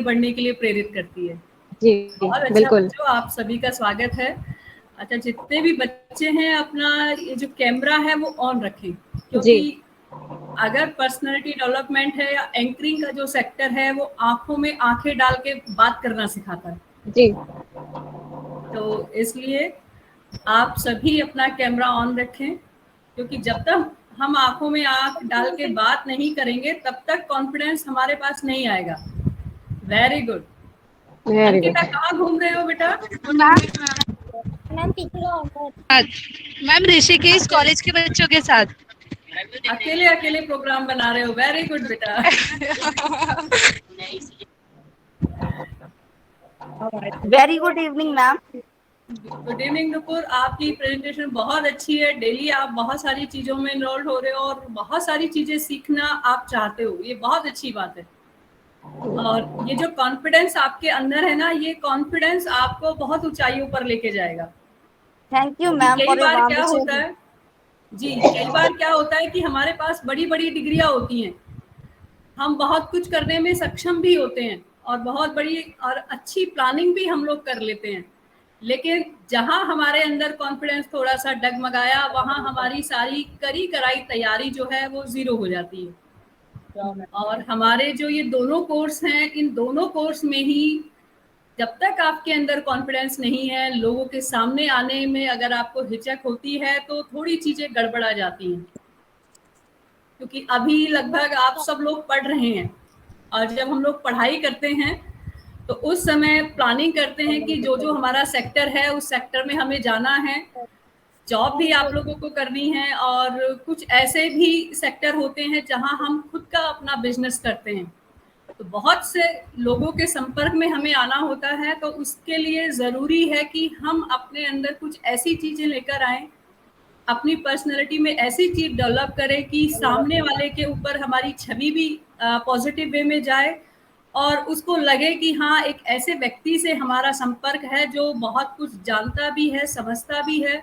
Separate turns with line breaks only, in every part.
बढ़ने के लिए प्रेरित करती है।
जी
बहुत अच्छा
बिल्कुल।
बच्चों, आप सभी का स्वागत है। अच्छा, जितने भी बच्चे हैं अपना ये जो कैमरा है वो ऑन रखें, क्योंकि अगर पर्सनालिटी डेवलपमेंट है या एंकरिंग का जो सेक्टर है वो आंखों में आंखें डाल के बात करना सिखाता है
जी।
तो इसलिए आप सभी अपना कैमरा ऑन रखें, क्योंकि जब तक हम आंखों में आंख डाल के बात नहीं करेंगे तब तक कॉन्फिडेंस हमारे पास नहीं आएगा। Very good.
Very
Ankita,
good.
कहाँ घूम रहे हो बेटा?
मैम ऋषिकेश कॉलेज के बच्चों के साथ।
अकेले अकेले प्रोग्राम बना रहे हो। वेरी गुड बेटा।
Very good evening ma'am.
Good evening Nupur, आपकी प्रेजेंटेशन बहुत अच्छी है। डेली आप बहुत सारी चीज़ों में इन्वॉल्व हो रहे हो और बहुत सारी चीज़ें सीखना आप चाहते हो, ये बहुत अच्छी बात है। और ये जो कॉन्फिडेंस आपके अंदर है ना, ये कॉन्फिडेंस आपको बहुत ऊंचाइयों पर लेके जाएगा।
थैंक यू
क्योंकि
मैम
कई
फॉर योर
बार
वार्म
क्या होता
विशेस।
है जी, कई बार क्या होता है कि हमारे पास बड़ी बड़ी डिग्रियां होती हैं, हम बहुत कुछ करने में सक्षम भी होते हैं और बहुत बड़ी और अच्छी प्लानिंग भी हम लोग कर लेते हैं, लेकिन जहां हमारे अंदर कॉन्फिडेंस थोड़ा सा डगमगाया, वहां हमारी सारी करी कराई तैयारी जो है वो जीरो हो जाती है। और हमारे जो ये दोनों कोर्स हैं, इन दोनों कोर्स में ही जब तक आपके अंदर कॉन्फिडेंस नहीं है, लोगों के सामने आने में अगर आपको हिचक होती है तो थोड़ी चीजें गड़बड़ा जाती हैं। क्योंकि अभी लगभग आप सब लोग पढ़ रहे हैं और जब हम लोग पढ़ाई करते हैं तो उस समय प्लानिंग करते हैं कि जो जो हमारा सेक्टर है उस सेक्टर में हमें जाना है, जॉब भी आप लोगों को करनी है, और कुछ ऐसे भी सेक्टर होते हैं जहां हम खुद का अपना बिजनेस करते हैं। तो बहुत से लोगों के संपर्क में हमें आना होता है, तो उसके लिए ज़रूरी है कि हम अपने अंदर कुछ ऐसी चीज़ें लेकर आएँ, अपनी पर्सनैलिटी में ऐसी चीज़ डेवलप करें कि सामने वाले के ऊपर हमारी छवि भी पॉजिटिव वे में जाए और उसको लगे कि हाँ, एक ऐसे व्यक्ति से हमारा संपर्क है जो बहुत कुछ जानता भी है, समझता भी है,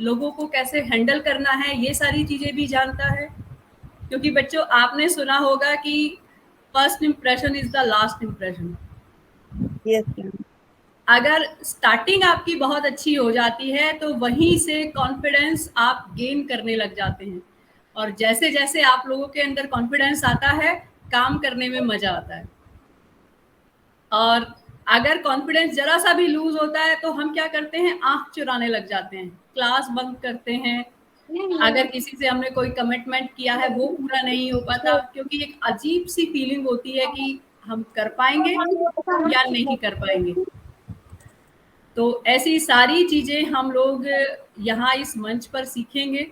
लोगों को कैसे हैंडल करना है ये सारी चीज़ें भी जानता है। क्योंकि बच्चों, आपने सुना होगा कि first impression is the last impression.
Yes ma'am.
अगर स्टार्टिंग आपकी बहुत अच्छी हो जाती है तो वहीं से कॉन्फिडेंस आप गेन करने लग जाते हैं, और जैसे जैसे आप लोगों के अंदर कॉन्फिडेंस आता है, काम करने में मजा आता है। और अगर कॉन्फिडेंस जरा सा भी लूज होता है तो हम क्या करते हैं, आंख चुराने लग जाते हैं, क्लास बंक करते हैं। अगर किसी से हमने कोई कमिटमेंट किया है वो पूरा नहीं हो पाता, क्योंकि एक अजीब सी फीलिंग होती है कि हम कर पाएंगे या नहीं कर पाएंगे। तो ऐसी सारी चीज़ें हम लोग यहाँ इस मंच पर सीखेंगे।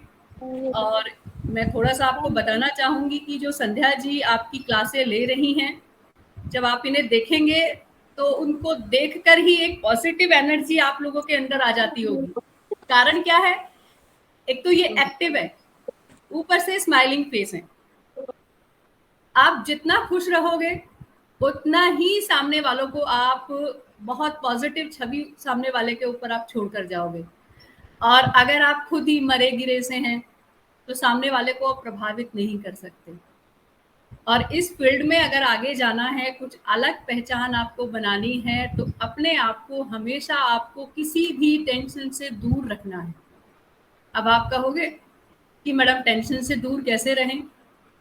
और मैं थोड़ा सा आपको बताना चाहूँगी कि जो संध्या जी आपकी क्लासें ले रही हैं, जब आप इन्हें देखेंगे तो उनको देखकर ही एक पॉजिटिव एनर्जी आप लोगों के अंदर आ जाती होगी। कारण क्या है, एक तो ये एक्टिव है, ऊपर से स्माइलिंग फेस है। आप जितना खुश रहोगे उतना ही सामने वालों को आप बहुत पॉजिटिव छवि सामने वाले के ऊपर आप छोड़कर जाओगे। और अगर आप खुद ही मरे गिरे से हैं तो सामने वाले को आप प्रभावित नहीं कर सकते। और इस फील्ड में अगर आगे जाना है, कुछ अलग पहचान आपको बनानी है, तो अपने आप को हमेशा आपको किसी भी टेंशन से दूर रखना है। अब आप कहोगे कि मैडम टेंशन से दूर कैसे रहें,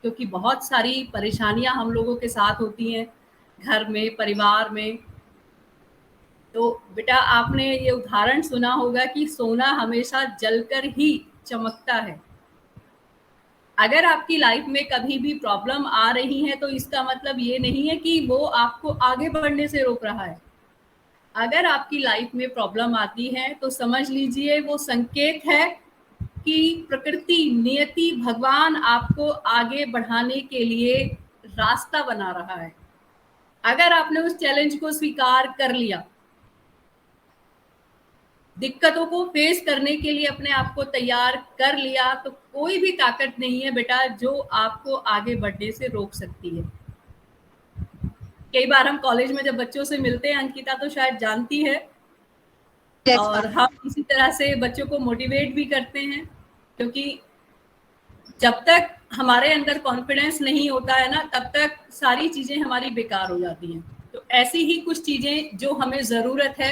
क्योंकि बहुत सारी परेशानियां हम लोगों के साथ होती हैं घर में, परिवार में। तो बेटा, आपने ये उदाहरण सुना होगा कि सोना हमेशा जलकर ही चमकता है। अगर आपकी लाइफ में कभी भी प्रॉब्लम आ रही है तो इसका मतलब ये नहीं है कि वो आपको आगे बढ़ने से रोक रहा है। अगर आपकी लाइफ में प्रॉब्लम आती है तो समझ लीजिए वो संकेत है कि प्रकृति, नियति, भगवान आपको आगे बढ़ाने के लिए रास्ता बना रहा है। अगर आपने उस चैलेंज को स्वीकार कर लिया, दिक्कतों को फेस करने के लिए अपने आप को तैयार कर लिया, तो कोई भी ताकत नहीं है बेटा जो आपको आगे बढ़ने से रोक सकती है। कई बार हम कॉलेज में जब बच्चों से मिलते हैं, अंकिता तो शायद जानती है, और हम इसी तरह से बच्चों को मोटिवेट भी करते हैं, क्योंकि जब तक हमारे अंदर कॉन्फिडेंस नहीं होता है ना, तब तक सारी चीजें हमारी बेकार हो जाती हैं। तो ऐसी ही कुछ चीजें जो हमें जरूरत है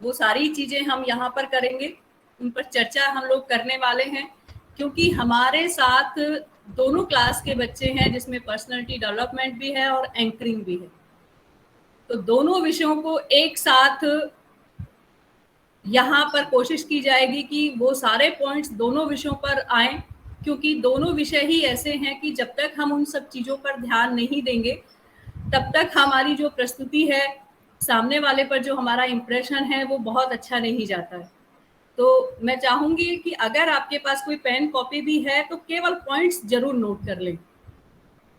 वो सारी चीजें हम यहाँ पर करेंगे, उन पर चर्चा हम लोग करने वाले हैं, क्योंकि हमारे साथ दोनों क्लास के बच्चे हैं जिसमें पर्सनालिटी डेवलपमेंट भी है और एंकरिंग भी है। तो दोनों विषयों को एक साथ यहाँ पर कोशिश की जाएगी कि वो सारे पॉइंट्स दोनों विषयों पर आए, क्योंकि दोनों विषय ही ऐसे हैं कि जब तक हम उन सब चीज़ों पर ध्यान नहीं देंगे तब तक हमारी जो प्रस्तुति है, सामने वाले पर जो हमारा इम्प्रेशन है वो बहुत अच्छा नहीं जाता है। तो मैं चाहूँगी कि अगर आपके पास कोई पेन कॉपी भी है तो केवल पॉइंट्स जरूर नोट कर लें,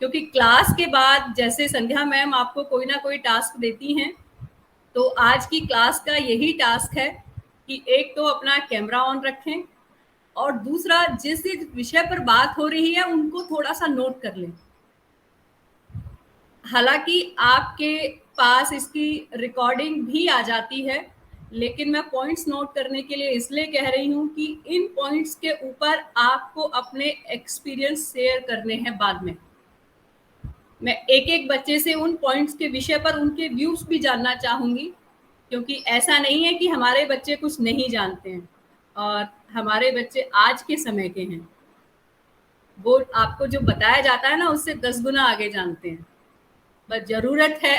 क्योंकि क्लास के बाद जैसे संध्या मैम आपको कोई ना कोई टास्क देती हैं, तो आज की क्लास का यही टास्क है कि एक तो अपना कैमरा ऑन रखें और दूसरा जिस विषय पर बात हो रही है उनको थोड़ा सा नोट कर लें। हालांकि आपके पास इसकी रिकॉर्डिंग भी आ जाती है, लेकिन मैं पॉइंट्स नोट करने के लिए इसलिए कह रही हूँ कि इन पॉइंट्स के ऊपर आपको अपने एक्सपीरियंस शेयर करने हैं बाद में। मैं एक एक बच्चे से उन पॉइंट्स के विषय पर उनके व्यूज भी जानना चाहूँगी, क्योंकि ऐसा नहीं है कि हमारे बच्चे कुछ नहीं जानते हैं, और हमारे बच्चे आज के समय के हैं, वो आपको जो बताया जाता है ना उससे 10 गुना आगे जानते हैं। बस जरूरत है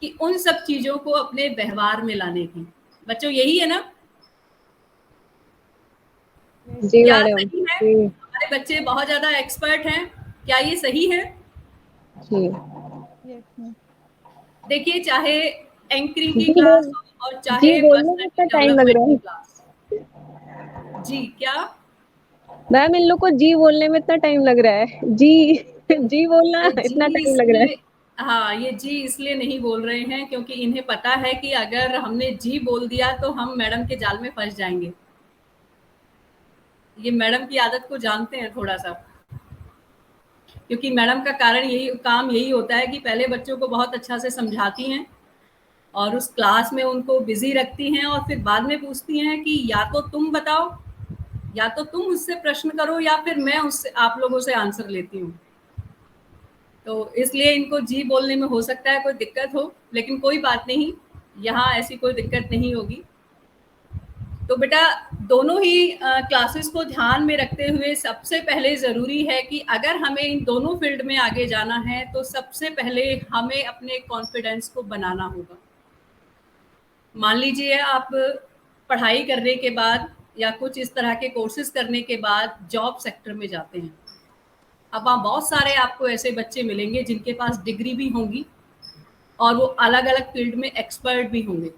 कि उन सब चीजों को अपने व्यवहार में लाने की। बच्चों यही है ना?
जी
क्या
मैडम।
सही है?
जी
हमारे बच्चे बहुत ज्यादा एक्सपर्ट हैं, क्या ये सही है?
जी
देखिए, चाहे एंकरिंग की
जी
क्लास हो और
जी
चाहे
बोलने में इतना
पर्सनालिटी
टाइम लग रहा
डेवलपमेंट की
है
क्लास। जी क्या
मैम, इन लोग को जी बोलने में इतना टाइम लग रहा है। जी जी बोलना
ये
इतना
जी
टाइम लग रहा है।
इसलिए, हाँ ये जी इसलिए नहीं बोल रहे हैं क्योंकि इन्हें पता है कि अगर हमने जी बोल दिया तो हम मैडम के जाल में फंस जाएंगे। ये मैडम की आदत को जानते हैं थोड़ा सा, क्योंकि मैडम का काम यही होता है कि पहले बच्चों को बहुत अच्छा से समझाती हैं और उस क्लास में उनको बिजी रखती हैं और फिर बाद में पूछती हैं कि या तो तुम बताओ, या तो तुम उससे प्रश्न करो, या फिर मैं उससे आप लोगों से आंसर लेती हूँ। तो इसलिए इनको जी बोलने में हो सकता है कोई दिक्कत हो, लेकिन कोई बात नहीं, यहाँ ऐसी कोई दिक्कत नहीं होगी। तो बेटा दोनों ही क्लासेस को ध्यान में रखते हुए सबसे पहले ज़रूरी है कि अगर हमें इन दोनों फील्ड में आगे जाना है तो सबसे पहले हमें अपने कॉन्फिडेंस को बनाना होगा। मान लीजिए आप पढ़ाई करने के बाद या कुछ इस तरह के कोर्सेज करने के बाद जॉब सेक्टर में जाते हैं। अब वहाँ बहुत सारे आपको ऐसे बच्चे मिलेंगे जिनके पास डिग्री भी होंगी और वो अलग अलग फील्ड में एक्सपर्ट भी होंगे,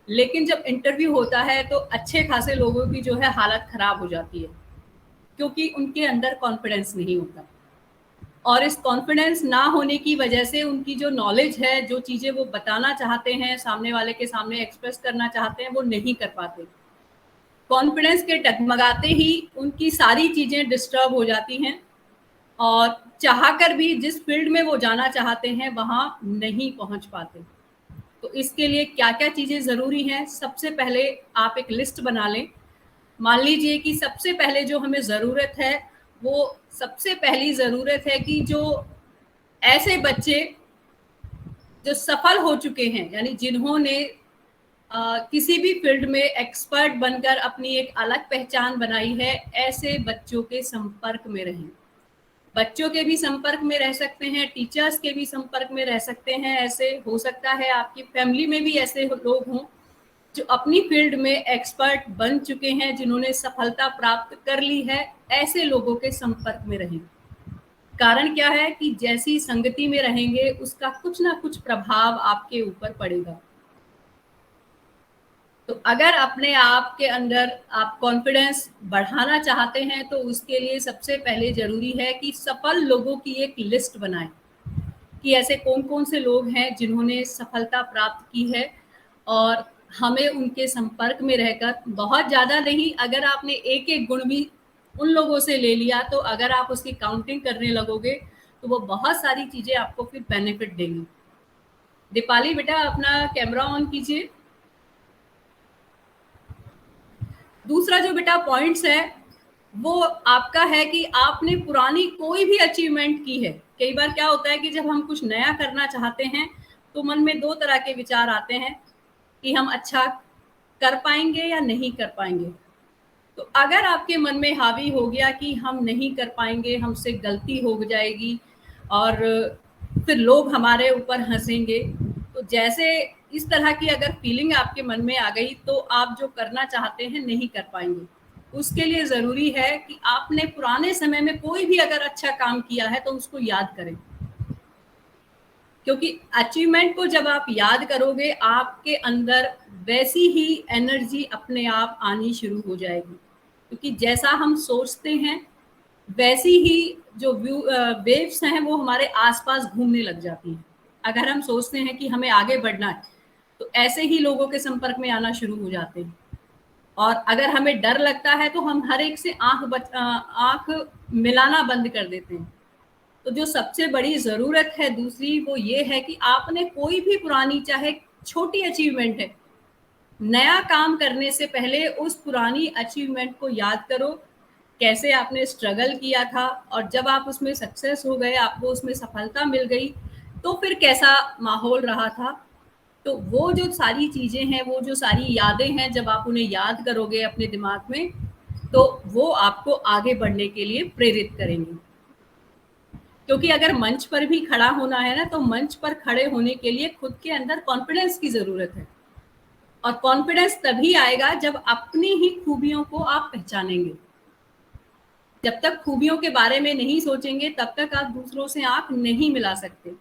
लेकिन जब इंटरव्यू होता है तो अच्छे खासे लोगों की जो है हालत खराब हो जाती है, क्योंकि उनके अंदर कॉन्फिडेंस नहीं होता, और इस कॉन्फिडेंस ना होने की वजह से उनकी जो नॉलेज है, जो चीज़ें वो बताना चाहते हैं, सामने वाले के सामने एक्सप्रेस करना चाहते हैं, वो नहीं कर पाते। कॉन्फिडेंस के डगमगाते ही उनकी सारी चीज़ें डिस्टर्ब हो जाती हैं और चाहकर भी जिस फील्ड में वो जाना चाहते हैं वहाँ नहीं पहुँच पाते। तो इसके लिए क्या क्या चीज़ें ज़रूरी हैं, सबसे पहले आप एक लिस्ट बना लें। मान लीजिए कि सबसे पहले जो हमें ज़रूरत है, वो सबसे पहली ज़रूरत है कि जो ऐसे बच्चे जो सफल हो चुके हैं, यानी जिन्होंने किसी भी फील्ड में एक्सपर्ट बनकर अपनी एक अलग पहचान बनाई है, ऐसे बच्चों के संपर्क में रहें। बच्चों के भी संपर्क में रह सकते हैं, टीचर्स के भी संपर्क में रह सकते हैं। ऐसे हो सकता है आपकी फैमिली में भी ऐसे लोग हों जो अपनी फील्ड में एक्सपर्ट बन चुके हैं, जिन्होंने सफलता प्राप्त कर ली है। ऐसे लोगों के संपर्क में रहें। कारण क्या है कि जैसी संगति में रहेंगे उसका कुछ ना कुछ प्रभाव आपके ऊपर पड़ेगा। तो अगर अपने आप के अंदर आप कॉन्फिडेंस बढ़ाना चाहते हैं तो उसके लिए सबसे पहले ज़रूरी है कि सफल लोगों की एक लिस्ट बनाएं कि ऐसे कौन कौन से लोग हैं जिन्होंने सफलता प्राप्त की है, और हमें उनके संपर्क में रहकर, बहुत ज़्यादा नहीं, अगर आपने एक एक गुण भी उन लोगों से ले लिया तो अगर आप उसकी काउंटिंग करने लगोगे तो वो बहुत सारी चीज़ें आपको फिर बेनिफिट देंगी। दीपाली बेटा अपना कैमरा ऑन कीजिए। दूसरा जो बेटा पॉइंट्स है वो आपका है कि आपने पुरानी कोई भी अचीवमेंट की है। कई बार क्या होता है कि जब हम कुछ नया करना चाहते हैं तो मन में 2 तरह के विचार आते हैं कि हम अच्छा कर पाएंगे या नहीं कर पाएंगे। तो अगर आपके मन में हावी हो गया कि हम नहीं कर पाएंगे, हमसे गलती हो जाएगी और फिर लोग हमारे ऊपर हंसेंगे, तो जैसे इस तरह की अगर फीलिंग आपके मन में आ गई तो आप जो करना चाहते हैं नहीं कर पाएंगे। उसके लिए ज़रूरी है कि आपने पुराने समय में कोई भी अगर अच्छा काम किया है तो उसको याद करें, क्योंकि अचीवमेंट को जब आप याद करोगे आपके अंदर वैसी ही एनर्जी अपने आप आनी शुरू हो जाएगी, क्योंकि जैसा हम सोचते हैं वैसी ही जो वेव्स हैं वो हमारे आसपास घूमने लग जाती हैं। अगर हम सोचते हैं कि हमें आगे बढ़ना है तो ऐसे ही लोगों के संपर्क में आना शुरू हो जाते हैं, और अगर हमें डर लगता है तो हम हर एक से आंख मिलाना बंद कर देते हैं। तो जो सबसे बड़ी ज़रूरत है दूसरी वो ये है कि आपने कोई भी पुरानी चाहे छोटी अचीवमेंट है, नया काम करने से पहले उस पुरानी अचीवमेंट को याद करो, कैसे आपने स्ट्रगल किया था और जब आप उसमें सक्सेस हो गए, आपको उसमें सफलता मिल गई, तो फिर कैसा माहौल रहा था। तो वो जो सारी चीज़ें हैं, वो जो सारी यादें हैं, जब आप उन्हें याद करोगे अपने दिमाग में तो वो आपको आगे बढ़ने के लिए प्रेरित करेंगे। क्योंकि अगर मंच पर भी खड़ा होना है ना, तो मंच पर खड़े होने के लिए खुद के अंदर कॉन्फिडेंस की ज़रूरत है, और कॉन्फिडेंस तभी आएगा जब अपनी ही खूबियों को आप पहचानेंगे। जब तक खूबियों के बारे में नहीं सोचेंगे तब तक आप दूसरों से आंख नहीं मिला सकते।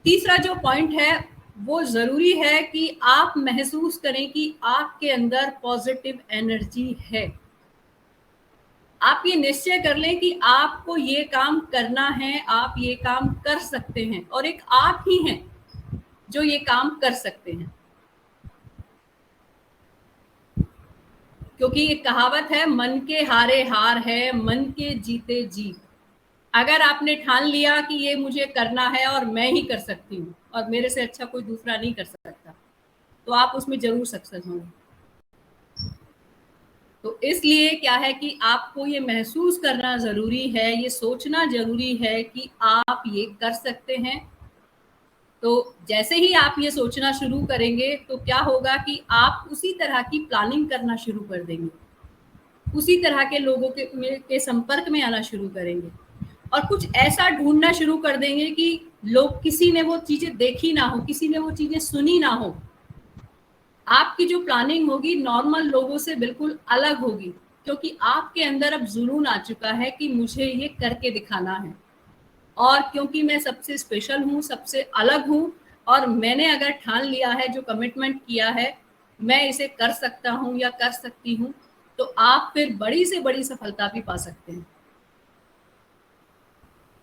तीसरा जो पॉइंट है वो ज़रूरी है कि आप महसूस करें कि आपके अंदर पॉजिटिव एनर्जी है। आप ये निश्चय कर लें कि आपको ये काम करना है, आप ये काम कर सकते हैं, और एक आप ही हैं जो ये काम कर सकते हैं। क्योंकि एक कहावत है, मन के हारे हार है, मन के जीते जीत। अगर आपने ठान लिया कि ये मुझे करना है और मैं ही कर सकती हूँ और मेरे से अच्छा कोई दूसरा नहीं कर सकता, तो आप उसमें जरूर सक्सेस होंगे। तो इसलिए क्या है कि आपको ये महसूस करना ज़रूरी है, ये सोचना ज़रूरी है कि आप ये कर सकते हैं। तो जैसे ही आप ये सोचना शुरू करेंगे तो क्या होगा कि आप उसी तरह की प्लानिंग करना शुरू कर देंगे, उसी तरह के लोगों के संपर्क में आना शुरू करेंगे, और कुछ ऐसा ढूंढना शुरू कर देंगे कि लोग, किसी ने वो चीज़ें देखी ना हो, किसी ने वो चीज़ें सुनी ना हो। आपकी जो प्लानिंग होगी नॉर्मल लोगों से बिल्कुल अलग होगी, क्योंकि आपके अंदर अब जुनून आ चुका है कि मुझे ये करके दिखाना है, और क्योंकि मैं सबसे स्पेशल हूँ, सबसे अलग हूँ, और मैंने अगर ठान लिया है, जो कमिटमेंट किया है, मैं इसे कर सकता हूँ या कर सकती हूँ, तो आप फिर बड़ी से बड़ी सफलता भी पा सकते हैं।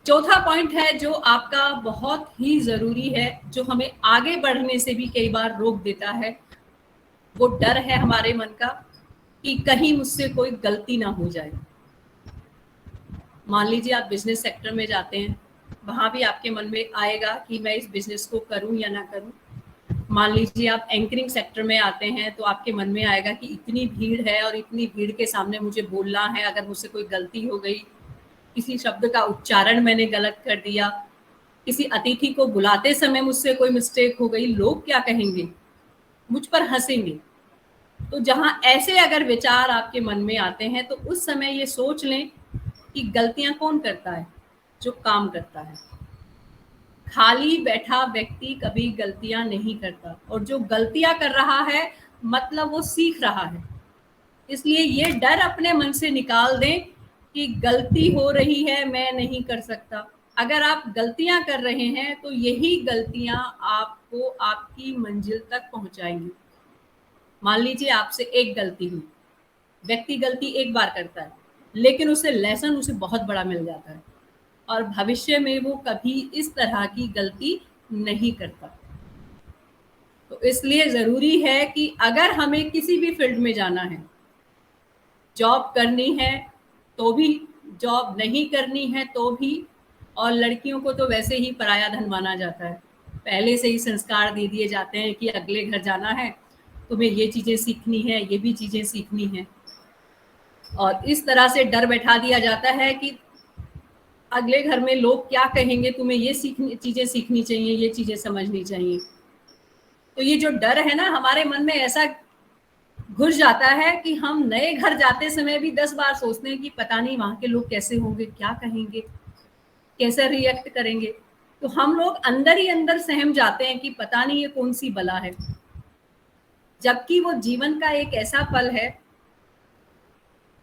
चौथा पॉइंट है जो आपका बहुत ही ज़रूरी है, जो हमें आगे बढ़ने से भी कई बार रोक देता है, वो डर है हमारे मन का कि कहीं मुझसे कोई गलती ना हो जाए। मान लीजिए आप बिजनेस सेक्टर में जाते हैं, वहाँ भी आपके मन में आएगा कि मैं इस बिजनेस को करूँ या ना करूँ। मान लीजिए आप एंकरिंग सेक्टर में आते हैं तो आपके मन में आएगा कि इतनी भीड़ है और इतनी भीड़ के सामने मुझे बोलना है, अगर मुझसे कोई गलती हो गई, किसी शब्द का उच्चारण मैंने गलत कर दिया, किसी अतिथि को बुलाते समय मुझसे कोई मिस्टेक हो गई, लोग क्या कहेंगे, मुझ पर हंसेंगे। तो जहाँ ऐसे अगर विचार आपके मन में आते हैं तो उस समय ये सोच लें कि गलतियां कौन करता है, जो काम करता है। खाली बैठा व्यक्ति कभी गलतियां नहीं करता, और जो गलतियां कर रहा है मतलब वो सीख रहा है। इसलिए ये डर अपने मन से निकाल दें कि गलती हो रही है, मैं नहीं कर सकता। अगर आप गलतियां कर रहे हैं तो यही गलतियां आपको आपकी मंजिल तक पहुंचाएंगी। मान लीजिए आपसे एक गलती हुई, व्यक्ति गलती एक बार करता है लेकिन उसे लेसन उसे बहुत बड़ा मिल जाता है, और भविष्य में वो कभी इस तरह की गलती नहीं करता। तो इसलिए ज़रूरी है कि अगर हमें किसी भी फील्ड में जाना है, जॉब करनी है तो भी, जॉब नहीं करनी है तो भी, और लड़कियों को तो वैसे ही पराया धन माना जाता है, पहले से ही संस्कार दे दिए जाते हैं कि अगले घर जाना है, तुम्हें ये चीज़ें सीखनी है, ये भी चीज़ें सीखनी है, और इस तरह से डर बैठा दिया जाता है कि अगले घर में लोग क्या कहेंगे, तुम्हें ये चीजें सीखनी चाहिए, ये चीजें समझनी चाहिए। तो ये जो डर है ना हमारे मन में ऐसा घुस जाता है कि हम नए घर जाते समय भी 10 बार सोचते हैं कि पता नहीं वहां के लोग कैसे होंगे, क्या कहेंगे, कैसे रिएक्ट करेंगे। तो हम लोग अंदर ही अंदर सहम जाते हैं कि पता नहीं ये कौन सी बला है, जबकि वो जीवन का एक ऐसा पल है,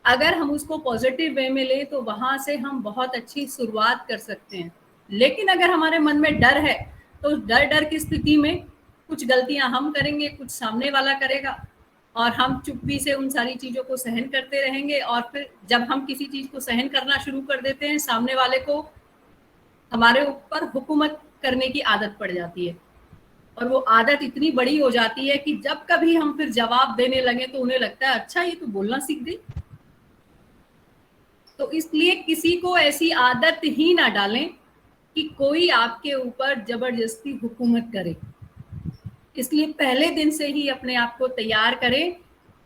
अगर हम उसको पॉजिटिव वे में लें तो वहां से हम बहुत अच्छी शुरुआत कर सकते हैं। लेकिन अगर हमारे मन में डर है तो डर की स्थिति में कुछ गलतियां हम करेंगे, कुछ सामने वाला करेगा, और हम चुप्पी से उन सारी चीजों को सहन करते रहेंगे। और फिर जब हम किसी चीज को सहन करना शुरू कर देते हैं, सामने वाले को हमारे ऊपर हुकूमत करने की आदत पड़ जाती है, और वो आदत इतनी बड़ी हो जाती है कि जब कभी हम फिर जवाब देने लगे तो उन्हें लगता है अच्छा ये तो बोलना सीख गई। तो इसलिए किसी को ऐसी आदत ही ना डालें कि कोई आपके ऊपर जबरदस्ती हुकूमत करे। इसलिए पहले दिन से ही अपने आप को तैयार करें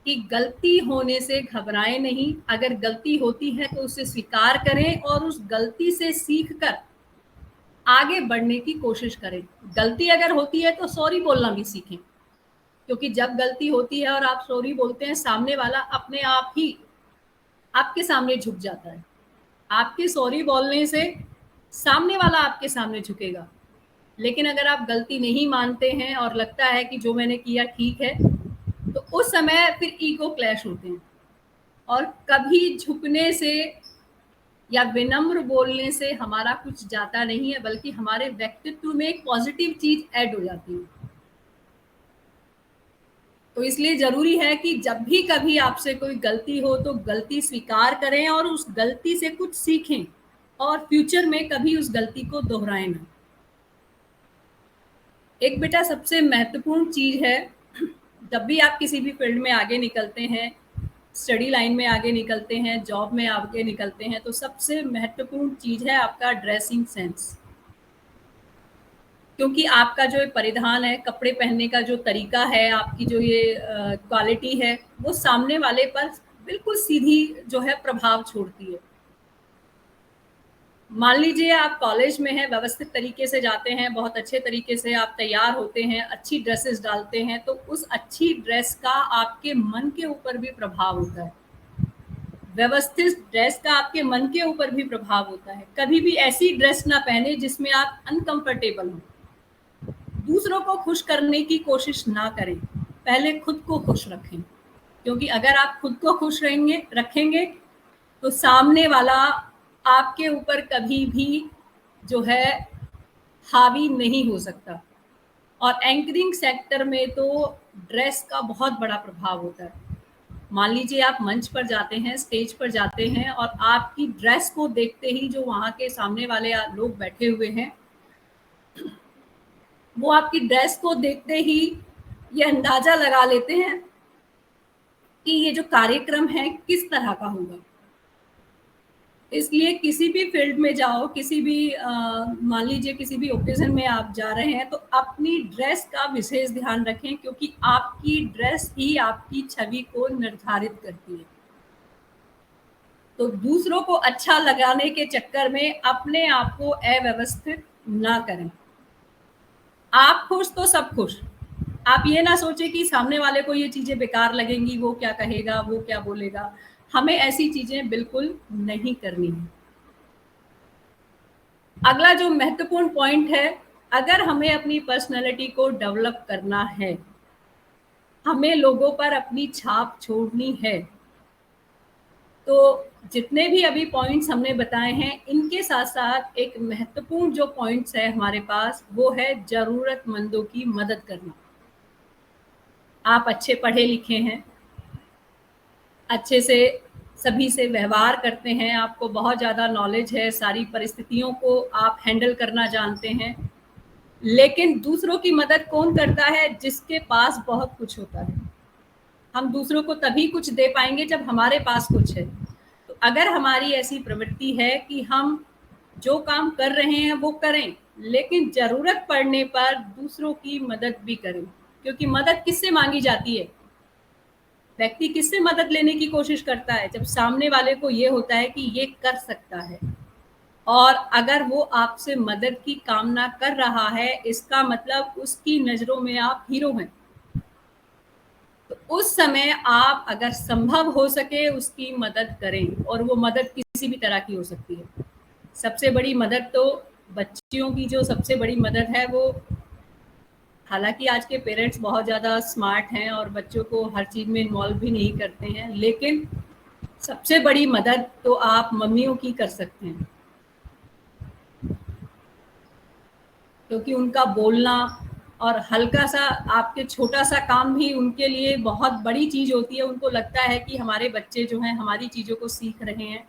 कि गलती होने से घबराएं नहीं। अगर गलती होती है तो उसे स्वीकार करें और उस गलती से सीखकर आगे बढ़ने की कोशिश करें। गलती अगर होती है तो सॉरी बोलना भी सीखें, क्योंकि जब गलती होती है और आप सॉरी बोलते हैं, सामने वाला अपने आप ही आपके सामने झुक जाता है। आपके सॉरी बोलने से सामने वाला आपके सामने झुकेगा। लेकिन अगर आप गलती नहीं मानते हैं और लगता है कि जो मैंने किया ठीक है, तो उस समय फिर ईगो क्लैश होते हैं। और कभी झुकने से या विनम्र बोलने से हमारा कुछ जाता नहीं है, बल्कि हमारे व्यक्तित्व में एक पॉजिटिव चीज ऐड हो जाती है। तो इसलिए जरूरी है कि जब भी कभी आपसे कोई गलती हो तो गलती स्वीकार करें और उस गलती से कुछ सीखें, और फ्यूचर में कभी उस गलती को दोहराएं ना। एक बेटा सबसे महत्वपूर्ण चीज है, जब भी आप किसी भी फील्ड में आगे निकलते हैं, स्टडी लाइन में आगे निकलते हैं, जॉब में आगे निकलते हैं, तो सबसे महत्वपूर्ण चीज है आपका ड्रेसिंग सेंस। क्योंकि आपका जो परिधान है, कपड़े पहनने का जो तरीका है, आपकी जो ये क्वालिटी है, वो सामने वाले पर बिल्कुल सीधी जो है प्रभाव छोड़ती है। मान लीजिए आप कॉलेज में हैं, व्यवस्थित तरीके से जाते हैं, बहुत अच्छे तरीके से आप तैयार होते हैं, अच्छी ड्रेसेस डालते हैं, तो उस अच्छी ड्रेस का आपके मन के ऊपर भी प्रभाव होता है। व्यवस्थित ड्रेस का आपके मन के ऊपर भी प्रभाव होता है। कभी भी ऐसी ड्रेस ना पहने जिसमें आप अनकंफर्टेबल हो। दूसरों को खुश करने की कोशिश ना करें, पहले खुद को खुश रखें। क्योंकि अगर आप खुद को खुश रखेंगे तो सामने वाला आपके ऊपर कभी भी जो है हावी नहीं हो सकता। और एंकरिंग सेक्टर में तो ड्रेस का बहुत बड़ा प्रभाव होता है। मान लीजिए आप मंच पर जाते हैं, स्टेज पर जाते हैं, और आपकी ड्रेस को देखते ही जो वहाँ के सामने वाले लोग बैठे हुए हैं, वो आपकी ड्रेस को देखते ही ये अंदाजा लगा लेते हैं कि ये जो कार्यक्रम है किस तरह का होगा। इसलिए किसी भी फील्ड में जाओ, किसी भी मान लीजिए किसी भी ओकेजन में आप जा रहे हैं, तो अपनी ड्रेस का विशेष ध्यान रखें, क्योंकि आपकी ड्रेस ही आपकी छवि को निर्धारित करती है। तो दूसरों को अच्छा लगाने के चक्कर में अपने आप को अव्यवस्थित ना करें। आप खुश तो सब खुश। आप ये ना सोचें कि सामने वाले को ये चीजें बेकार लगेंगी, वो क्या कहेगा, वो क्या बोलेगा। हमें ऐसी चीजें बिल्कुल नहीं करनी है। अगला जो महत्वपूर्ण पॉइंट है, अगर हमें अपनी पर्सनैलिटी को डेवलप करना है, हमें लोगों पर अपनी छाप छोड़नी है, तो जितने भी अभी पॉइंट्स हमने बताए हैं, इनके साथ साथ एक महत्वपूर्ण जो पॉइंट्स है हमारे पास, वो है जरूरतमंदों की मदद करना। आप अच्छे पढ़े लिखे हैं, अच्छे से सभी से व्यवहार करते हैं, आपको बहुत ज़्यादा नॉलेज है, सारी परिस्थितियों को आप हैंडल करना जानते हैं, लेकिन दूसरों की मदद कौन करता है? जिसके पास बहुत कुछ होता है। हम दूसरों को तभी कुछ दे पाएंगे जब हमारे पास कुछ है। तो अगर हमारी ऐसी प्रवृत्ति है कि हम जो काम कर रहे हैं वो करें, लेकिन ज़रूरत पड़ने पर दूसरों की मदद भी करें। क्योंकि मदद किससे मांगी जाती है? व्यक्ति किससे मदद लेने की कोशिश करता है? जब सामने वाले को ये होता है कि ये कर सकता है। और अगर वो आपसे मदद की कामना कर रहा है, इसका मतलब उसकी नज़रों में आप हीरो हैं। तो उस समय आप अगर संभव हो सके उसकी मदद करें, और वो मदद किसी भी तरह की हो सकती है। सबसे बड़ी मदद तो बच्चियों की जो सबसे बड़ी मदद है वो, हालांकि आज के पेरेंट्स बहुत ज़्यादा स्मार्ट हैं और बच्चों को हर चीज़ में इन्वॉल्व भी नहीं करते हैं, लेकिन सबसे बड़ी मदद तो आप मम्मियों की कर सकते हैं, क्योंकि उनका बोलना और हल्का सा आपके छोटा सा काम भी उनके लिए बहुत बड़ी चीज़ होती है। उनको लगता है कि हमारे बच्चे जो हैं हमारी चीज़ों को सीख रहे हैं,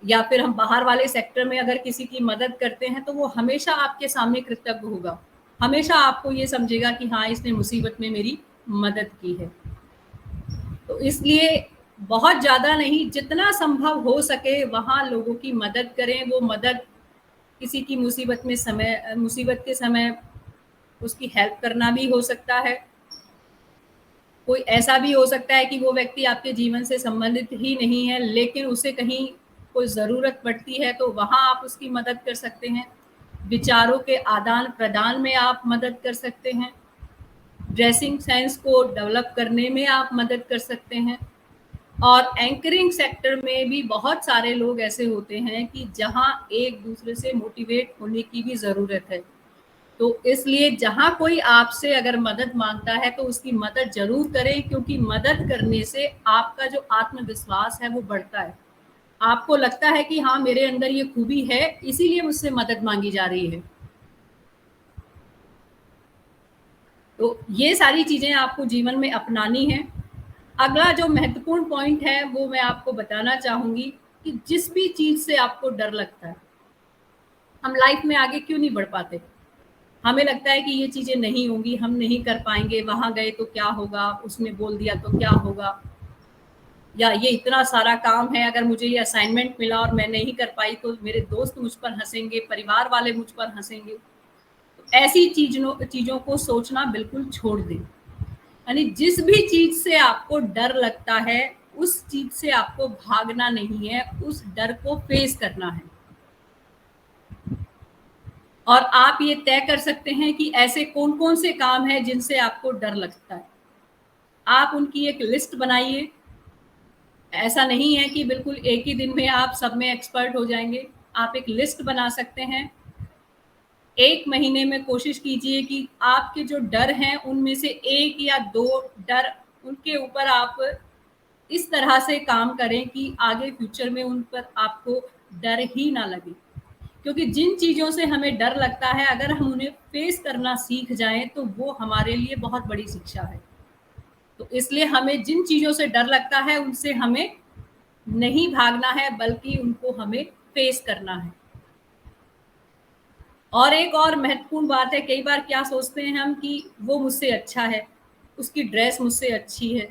या फिर हम बाहर वाले सेक्टर में अगर किसी की मदद करते हैं तो वो हमेशा आपके सामने कृतज्ञ होगा, हमेशा आपको ये समझेगा कि हाँ, इसने मुसीबत में मेरी मदद की है। तो इसलिए बहुत ज़्यादा नहीं, जितना संभव हो सके वहाँ लोगों की मदद करें। वो मदद किसी की मुसीबत के समय उसकी हेल्प करना भी हो सकता है। कोई ऐसा भी हो सकता है कि वो व्यक्ति आपके जीवन से संबंधित ही नहीं है, लेकिन उसे कहीं कोई ज़रूरत पड़ती है तो वहाँ आप उसकी मदद कर सकते हैं। विचारों के आदान प्रदान में आप मदद कर सकते हैं। ड्रेसिंग सेंस को डेवलप करने में आप मदद कर सकते हैं। और एंकरिंग सेक्टर में भी बहुत सारे लोग ऐसे होते हैं कि जहाँ एक दूसरे से मोटिवेट होने की भी ज़रूरत है। तो इसलिए जहाँ कोई आपसे अगर मदद मांगता है तो उसकी मदद ज़रूर करें, क्योंकि मदद करने से आपका जो आत्मविश्वास है वो बढ़ता है। आपको लगता है कि हाँ, मेरे अंदर ये खूबी है, इसीलिए मुझसे मदद मांगी जा रही है। तो ये सारी चीज़ें आपको जीवन में अपनानी है। अगला जो महत्वपूर्ण पॉइंट है वो मैं आपको बताना चाहूँगी कि जिस भी चीज़ से आपको डर लगता है, हम लाइफ में आगे क्यों नहीं बढ़ पाते? हमें लगता है कि ये चीज़ें नहीं होंगी, हम नहीं कर पाएंगे, वहाँ गए तो क्या होगा, उसने बोल दिया तो क्या होगा, या ये इतना सारा काम है, अगर मुझे ये असाइनमेंट मिला और मैं नहीं कर पाई तो मेरे दोस्त मुझ पर हंसेंगे, परिवार वाले मुझ पर हंसेंगे। तो ऐसी चीज़ों को सोचना बिल्कुल छोड़ दें। यानी जिस भी चीज़ से आपको डर लगता है उस चीज़ से आपको भागना नहीं है, उस डर को फेस करना है। और आप ये तय कर सकते हैं कि ऐसे कौन कौन से काम हैं जिनसे आपको डर लगता है। आप उनकी एक लिस्ट बनाइए। ऐसा नहीं है कि बिल्कुल एक ही दिन में आप सब में एक्सपर्ट हो जाएंगे। आप एक लिस्ट बना सकते हैं। 1 महीने में कोशिश कीजिए कि आपके जो डर हैं उनमें से 1 या 2 डर, उनके ऊपर आप इस तरह से काम करें कि आगे फ्यूचर में उन पर आपको डर ही ना लगे। क्योंकि जिन चीज़ों से हमें डर लगता है, अगर हम उन्हें फेस करना सीख जाएं तो वो हमारे लिए बहुत बड़ी शिक्षा है। तो इसलिए हमें जिन चीज़ों से डर लगता है उनसे हमें नहीं भागना है, बल्कि उनको हमें फेस करना है। और एक और महत्वपूर्ण बात है, कई बार क्या सोचते हैं हम कि वो मुझसे अच्छा है, उसकी ड्रेस मुझसे अच्छी है,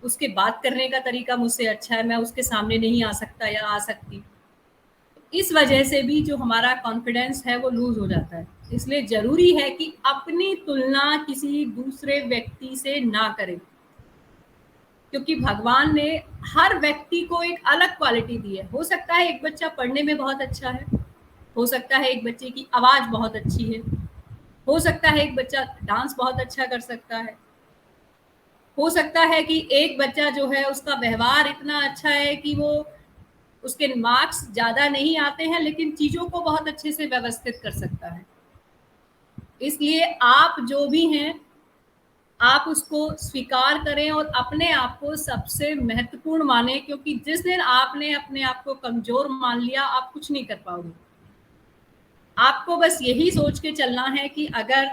उसके बात करने का तरीका मुझसे अच्छा है, मैं उसके सामने नहीं आ सकता या आ सकती। इस वजह से भी जो हमारा कॉन्फिडेंस है वो लूज हो जाता है। इसलिए ज़रूरी है कि अपनी तुलना किसी दूसरे व्यक्ति से ना करें, क्योंकि भगवान ने हर व्यक्ति को एक अलग क्वालिटी दी है। हो सकता है एक बच्चा पढ़ने में बहुत अच्छा है, हो सकता है एक बच्चे की आवाज़ बहुत अच्छी है, हो सकता है एक बच्चा डांस बहुत अच्छा कर सकता है, हो सकता है कि एक बच्चा जो है उसका व्यवहार इतना अच्छा है कि वो उसके मार्क्स ज़्यादा नहीं आते हैं लेकिन चीज़ों को बहुत अच्छे से व्यवस्थित कर सकता है। इसलिए आप जो भी हैं, आप उसको स्वीकार करें और अपने आप को सबसे महत्वपूर्ण माने, क्योंकि जिस दिन आपने अपने आप को कमज़ोर मान लिया, आप कुछ नहीं कर पाओगे। आपको बस यही सोच के चलना है कि अगर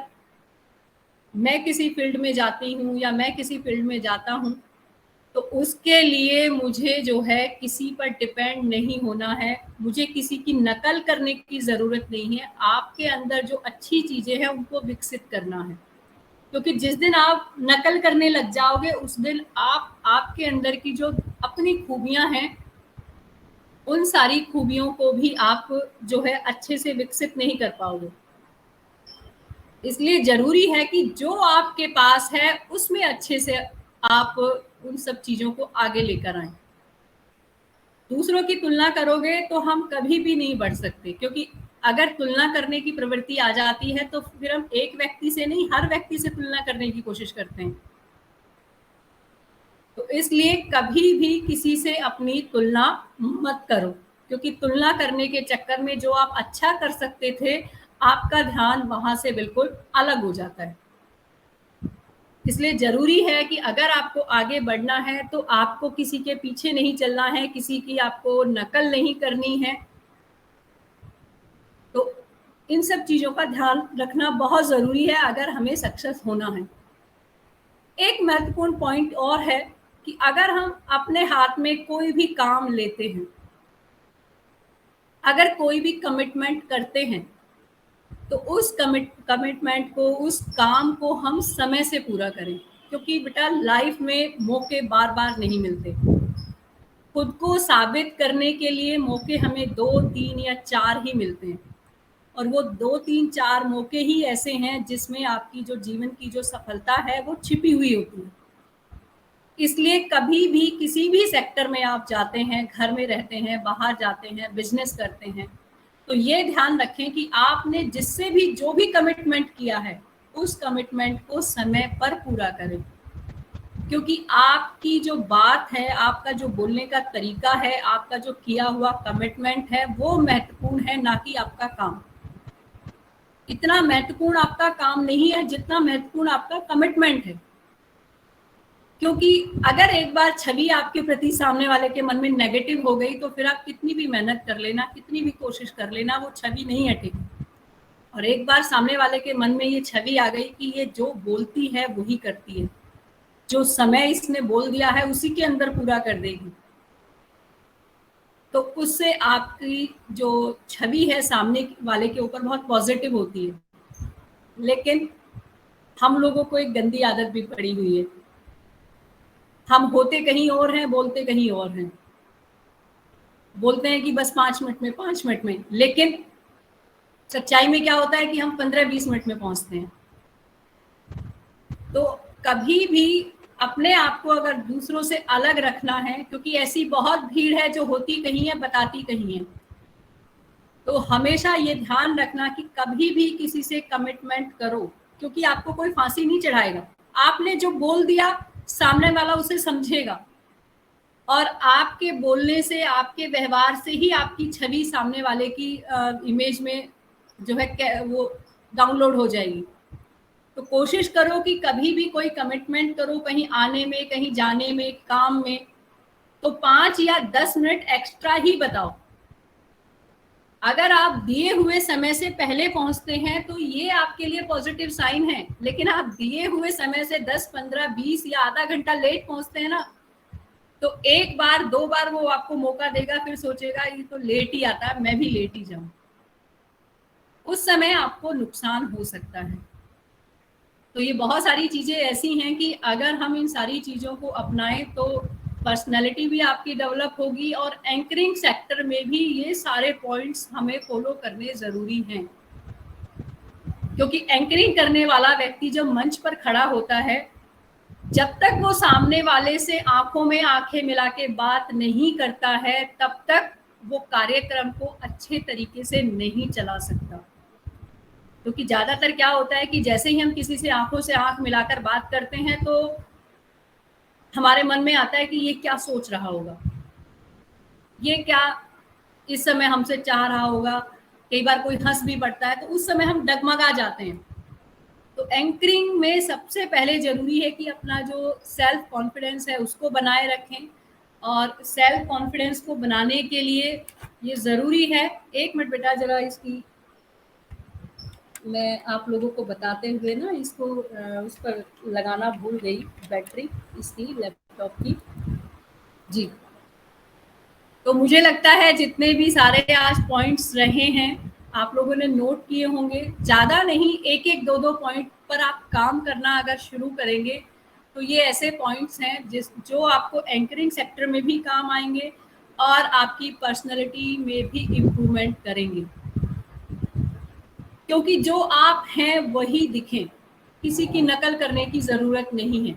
मैं किसी फील्ड में जाती हूँ या मैं किसी फील्ड में जाता हूँ, तो उसके लिए मुझे जो है किसी पर डिपेंड नहीं होना है, मुझे किसी की नकल करने की ज़रूरत नहीं है। आपके अंदर जो अच्छी चीज़ें हैं उनको विकसित करना है, क्योंकि जिस दिन आप नकल करने लग जाओगे उस दिन आप आपके अंदर की जो अपनी खूबियां हैं उन सारी खूबियों को भी आप जो है अच्छे से विकसित नहीं कर पाओगे। इसलिए ज़रूरी है कि जो आपके पास है उसमें अच्छे से आप उन सब चीज़ों को आगे लेकर आएं। दूसरों की तुलना करोगे तो हम कभी भी नहीं बढ़ सकते, क्योंकि अगर तुलना करने की प्रवृत्ति आ जाती है तो फिर हम एक व्यक्ति से नहीं, हर व्यक्ति से तुलना करने की कोशिश करते हैं। तो इसलिए कभी भी किसी से अपनी तुलना मत करो, क्योंकि तुलना करने के चक्कर में जो आप अच्छा कर सकते थे, आपका ध्यान वहां से बिल्कुल अलग हो जाता है। इसलिए जरूरी है कि अगर आपको आगे बढ़ना है तो आपको किसी के पीछे नहीं चलना है, किसी की आपको नकल नहीं करनी है। तो इन सब चीजों का ध्यान रखना बहुत जरूरी है अगर हमें सक्सेस होना है। एक महत्वपूर्ण पॉइंट और है कि अगर हम अपने हाथ में कोई भी काम लेते हैं, अगर कोई भी कमिटमेंट करते हैं, तो उस कमिटमेंट को, उस काम को हम समय से पूरा करें, क्योंकि बेटा लाइफ में मौके बार बार नहीं मिलते। खुद को साबित करने के लिए मौके हमें 2, 3 या 4 ही मिलते हैं, और वो 2, 3, 4 मौके ही ऐसे हैं जिसमें आपकी जो जीवन की जो सफलता है वो छिपी हुई होती है। इसलिए कभी भी किसी भी सेक्टर में आप जाते हैं, घर में रहते हैं, बाहर जाते हैं, बिजनेस करते हैं, तो ये ध्यान रखें कि आपने जिससे भी जो भी कमिटमेंट किया है उस कमिटमेंट को समय पर पूरा करें, क्योंकि आपकी जो बात है, आपका जो बोलने का तरीका है, आपका जो किया हुआ कमिटमेंट है वो महत्वपूर्ण है, ना कि आपका काम। इतना महत्वपूर्ण आपका काम नहीं है जितना महत्वपूर्ण आपका कमिटमेंट है, क्योंकि अगर एक बार छवि आपके प्रति सामने वाले के मन में नेगेटिव हो गई तो फिर आप कितनी भी मेहनत कर लेना, कितनी भी कोशिश कर लेना, वो छवि नहीं हटेगी। और एक बार सामने वाले के मन में ये छवि आ गई कि ये जो बोलती है वही करती है, जो समय इसने बोल दिया है उसी के अंदर पूरा कर देगी, तो उससे आपकी जो छवि है सामने वाले के ऊपर बहुत पॉजिटिव होती है। लेकिन हम लोगों को एक गंदी आदत भी पड़ी हुई है, हम होते कहीं और हैं, बोलते कहीं और हैं। बोलते हैं कि बस 5 मिनट में, 5 मिनट में, लेकिन सच्चाई में क्या होता है कि हम 15-20 मिनट में पहुंचते हैं। तो कभी भी अपने आप को अगर दूसरों से अलग रखना है, क्योंकि ऐसी बहुत भीड़ है जो होती कहीं है, बताती कहीं है, तो हमेशा ये ध्यान रखना कि कभी भी किसी से कमिटमेंट करो, क्योंकि आपको कोई फांसी नहीं चढ़ाएगा। आपने जो बोल दिया सामने वाला उसे समझेगा, और आपके बोलने से, आपके व्यवहार से ही आपकी छवि सामने वाले की इमेज में जो है वो डाउनलोड हो जाएगी। तो कोशिश करो कि कभी भी कोई कमिटमेंट करो, कहीं आने में, कहीं जाने में, काम में, तो 5 या 10 मिनट एक्स्ट्रा ही बताओ। अगर आप दिए हुए समय से पहले पहुंचते हैं तो ये आपके लिए पॉजिटिव साइन है, लेकिन आप दिए हुए समय से 10, 15, 20 या आधा घंटा लेट पहुंचते हैं ना, तो एक बार 2 बार वो आपको मौका देगा, फिर सोचेगा ये तो लेट ही आता है, मैं भी लेट ही जाऊं। उस समय आपको नुकसान हो सकता है। तो ये बहुत सारी चीजें ऐसी हैं कि अगर हम इन सारी चीजों को अपनाएं तो पर्सनैलिटी भी आपकी डेवलप होगी, और एंकरिंग सेक्टर में भी ये सारे पॉइंट्स हमें फॉलो करने जरूरी हैं, क्योंकि एंकरिंग करने वाला व्यक्ति जब मंच पर खड़ा होता है, जब तक वो सामने वाले से आंखों में आंखें मिला के बात नहीं करता है, तब तक वो कार्यक्रम को अच्छे तरीके से नहीं चला सकता। क्योंकि ज्यादातर क्या होता है कि जैसे ही हम किसी से आंखों से आंख मिलाकर बात करते हैं तो हमारे मन में आता है कि ये क्या सोच रहा होगा, ये क्या इस समय हमसे चाह रहा होगा। कई बार कोई हंस भी पड़ता है तो उस समय हम डगमगा जाते हैं। तो एंकरिंग में सबसे पहले जरूरी है कि अपना जो सेल्फ कॉन्फिडेंस है उसको बनाए रखें, और सेल्फ कॉन्फिडेंस को बनाने के लिए ये ज़रूरी है। 1 मिनट बेटा, जरा इसकी मैं आप लोगों को बताते हुए ना इसको उस पर लगाना भूल गई, बैटरी इसकी लैपटॉप की। जी, तो मुझे लगता है जितने भी सारे आज पॉइंट्स रहे हैं आप लोगों ने नोट किए होंगे। ज़्यादा नहीं, 1-1, 2-2 पॉइंट पर आप काम करना अगर शुरू करेंगे तो ये ऐसे पॉइंट्स हैं जो आपको एंकरिंग सेक्टर में भी काम आएंगे और आपकी पर्सनैलिटी में भी इम्प्रूवमेंट करेंगे। क्योंकि जो आप हैं वही दिखें, किसी की नकल करने की ज़रूरत नहीं है।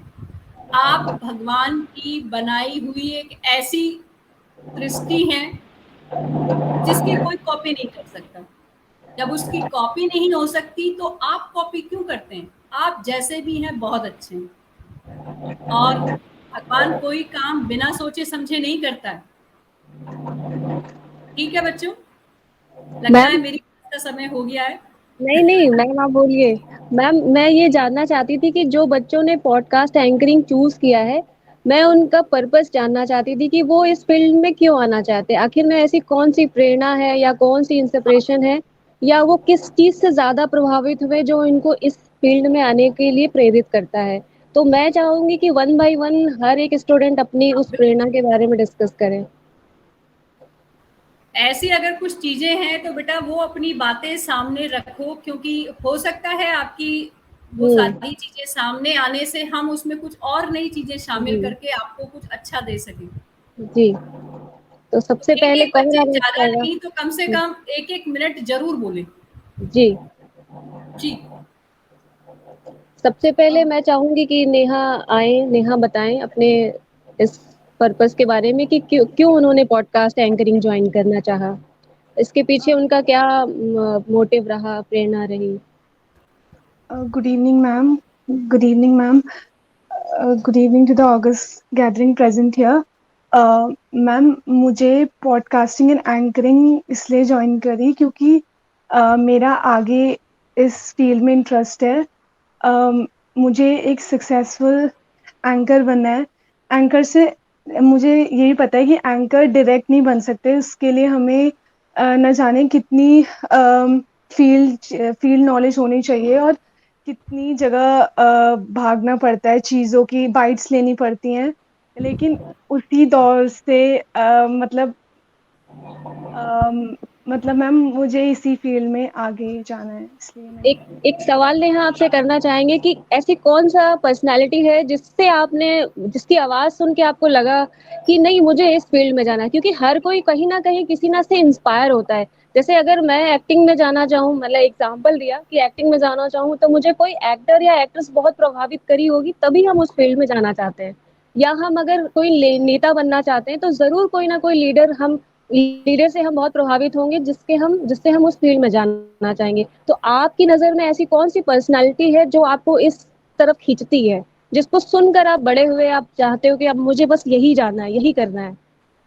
आप भगवान की बनाई हुई एक ऐसी सृष्टि हैं जिसकी कोई कॉपी नहीं कर सकता। जब उसकी कॉपी नहीं हो सकती तो आप कॉपी क्यों करते हैं? आप जैसे भी हैं बहुत अच्छे हैं और भगवान कोई काम बिना सोचे समझे नहीं करता है। ठीक है बच्चों, लगता है
मैम
मेरी क्लास का समय हो गया है।
नहीं नहीं मैम, आप बोलिए। मैम मैं ये जानना चाहती थी कि जो बच्चों ने पॉडकास्ट एंकरिंग चूज किया है, मैं उनका पर्पस जानना चाहती थी कि वो इस फील्ड में क्यों आना चाहते हैं। आखिर में ऐसी कौन सी प्रेरणा है या कौन सी इंस्पिरेशन है, या वो किस चीज से ज्यादा प्रभावित हुए जो इनको इस फील्ड में आने के लिए प्रेरित करता है। तो मैं चाहूंगी कि वन बाय वन हर एक स्टूडेंट अपनी उस प्रेरणा के बारे में डिस्कस करे।
ऐसी अगर कुछ चीजें हैं तो बेटा वो अपनी बातें सामने रखो, क्योंकि हो सकता है आपकी वो सारी चीजें सामने आने से हम उसमें कुछ और नई चीजें शामिल
जी
करके आपको कुछ अच्छा दे सकें।
जी। तो
तो
सबसे
एक
पहले
एक
कौन
बच्चे,
आवाज
ज्यादा
करेगा?
नहीं तो कम से कम एक एक मिनट जरूर बोले।
जी।
जी।
सबसे पहले मैं चाहूंगी कि नेहा आए, नेहा बताएं अपने इस पर्पस के बारे में कि क्यों क्यों उन्होंने पॉडकास्ट एंकरिंग ज्वाइन करना चाहा। इसके पीछे उनका क्या मोटिव रहा, प्रेरणा रही।
Good evening, ma'am. Good evening, ma'am. Good evening to the August gathering present here. Ma'am मुझे पॉडकास्टिंग एंड एंकरिंग इसलिए ज्वाइन करी क्योंकि मेरा आगे इस फील्ड में इंटरेस्ट है। मुझे एक सक्सेसफुल एंकर बनना है। एंकर से मुझे यही पता है कि एंकर डायरेक्ट नहीं बन सकते, उसके लिए हमें न जाने कितनी फील्ड नॉलेज होनी चाहिए और कितनी जगह भागना पड़ता है, चीज़ों की बाइट्स लेनी पड़ती हैं। लेकिन उसी दौर से मतलब मैम मुझे इसी फील्ड में आगे जाना है, इसलिए मैं
एक एक सवाल नेहा आपसे करना चाहेंगे कि ऐसी कौन सा पर्सनालिटी है जिससे आपने, जिसकी आवाज सुन के आपको लगा कि नहीं मुझे इस फील्ड में जाना है। क्योंकि हर कोई कहीं ना कहीं किसी ना से इंस्पायर होता है। जैसे अगर मैं एक्टिंग में जाना चाहूँ, मतलब एग्जाम्पल दिया कि एक्टिंग में जाना चाहूँ, तो मुझे कोई एक्टर या एक्ट्रेस बहुत प्रभावित करी होगी तभी हम उस फील्ड में जाना चाहते हैं। या हम अगर कोई नेता बनना चाहते हैं तो जरूर कोई ना कोई लीडर से हम बहुत प्रभावित होंगे जिससे हम उस फील्ड में जाना चाहेंगे। तो आपकी नजर में ऐसी कौन सी पर्सनालिटी है जो आपको इस तरफ खींचती है, जिसको सुनकर आप बड़े हुए आप चाहते हो कि अब मुझे बस यही जानना है, यही करना है।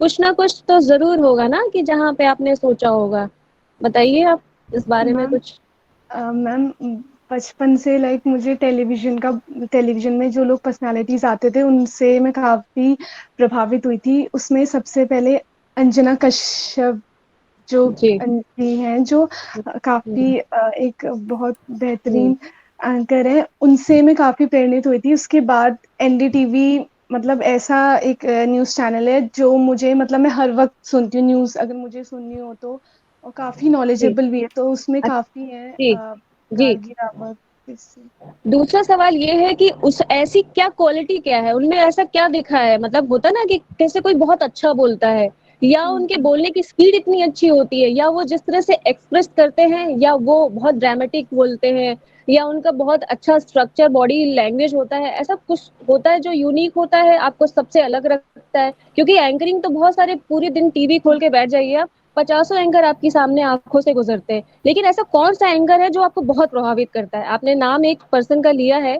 कुछ ना कुछ तो जरूर होगा ना कि जहाँ पे आपने सोचा होगा। बताइए आप इस बारे में
मैम
कुछ।
मैम बचपन से मुझे टेलीविजन में जो लोग पर्सनालिटीज आते थे उनसे मैं काफी प्रभावित हुई थी। उसमें सबसे पहले अंजना कश्यप जो
जी।
आंटी हैं, जो काफी एक बहुत बेहतरीन एंकर है, उनसे मैं काफी प्रेरित हुई थी। उसके बाद एनडीटीवी मतलब ऐसा एक न्यूज चैनल है जो मुझे मतलब मैं हर वक्त सुनती हूँ न्यूज, अगर मुझे सुननी हो तो। और काफी
जी।
नॉलेजेबल भी है, तो उसमें
अच्छा,
काफी है
जी जी।
गार्गी रावत इससे।
दूसरा सवाल ये है कि उस ऐसी क्या क्वालिटी क्या है उनमें, ऐसा क्या दिखा है। मतलब होता ना कि कैसे कोई बहुत अच्छा बोलता है, या उनके बोलने की स्पीड इतनी अच्छी होती है, या वो जिस तरह से एक्सप्रेस करते हैं, या वो बहुत ड्रामेटिक बोलते हैं, या उनका बहुत अच्छा स्ट्रक्चर बॉडी लैंग्वेज होता है। ऐसा कुछ होता है जो यूनिक होता है, आपको सबसे अलग रखता है। क्योंकि एंकरिंग तो बहुत सारे, पूरे दिन टीवी खोल के बैठ जाइए आप, पचासों एंकर आपकी सामने आंखों से गुजरते हैं। लेकिन ऐसा कौन सा एंकर है जो आपको बहुत प्रभावित करता है? आपने नाम एक पर्सन का लिया है,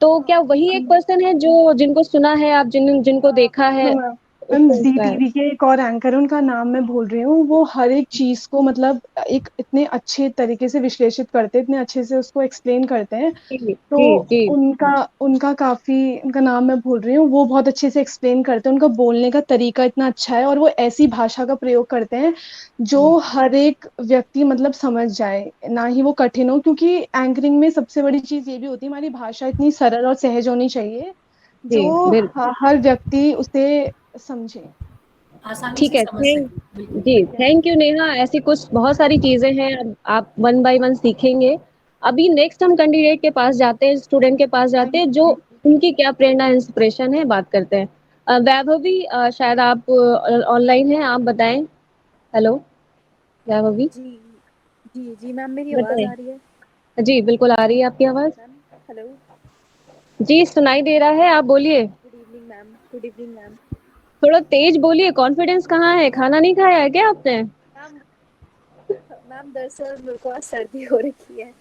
तो क्या वही एक पर्सन है जो जिनको सुना है आप, जिनको देखा है,
मैम
उसको
जी
इंस्पायर?
टीवी के एक और एंकर है, उनका नाम मैं भूल रही हूँ। वो हर एक चीज को मतलब एक इतने अच्छे तरीके से विश्लेषित करते हैं, इतने अच्छे से उसको एक्सप्लेन करते हैं।
जी
तो
जी जी।
उनका उनका काफी, उनका नाम मैं भूल रही हूँ। वो बहुत अच्छे से एक्सप्लेन करते हैं, उनका बोलने का तरीका इतना अच्छा है और वो ऐसी भाषा का प्रयोग करते हैं जो हर एक व्यक्ति मतलब समझ जाए, ना ही वो कठिन हो। क्योंकि एंकरिंग में सबसे बड़ी चीज ये भी होती है, हमारी भाषा इतनी सरल और सहज होनी चाहिए
जी
जो
बिल्कुल।
हर व्यक्ति उसे समझे।
आसानी
ठीक
से
है,
समझ
थैंक
सके, बिल्कुल।
जी, थैंक यू नेहा। ऐसी कुछ बहुत सारी चीजें हैं, अब आप वन बाय वन सीखेंगे। अभी नेक्स्ट हम कैंडिडेट के पास जाते हैं, स्टूडेंट के पास जाते हैं, जो उनकी क्या प्रेरणा इंस्पिरेशन है, बात करते हैं। वैभवी, शायद आप ऑनलाइन हैं, आप बताएं। हेलो वैभवी,
जी, जी मैम, मेरी आवाज़
बताएं।
आ रही है?
जी बिल्कुल आ रही है आपकी आवाज।
मैम, हेलो,
जी सुनाई दे रहा है, आप बोलिए।
Good evening ma'am, good evening ma'am.
थोड़ा तेज बोलिए, कॉन्फिडेंस कहाँ है? खाना नहीं खाया है क्या आपने?
मैम मैम दरअसल मेरे को आज सर्दी हो रखी है,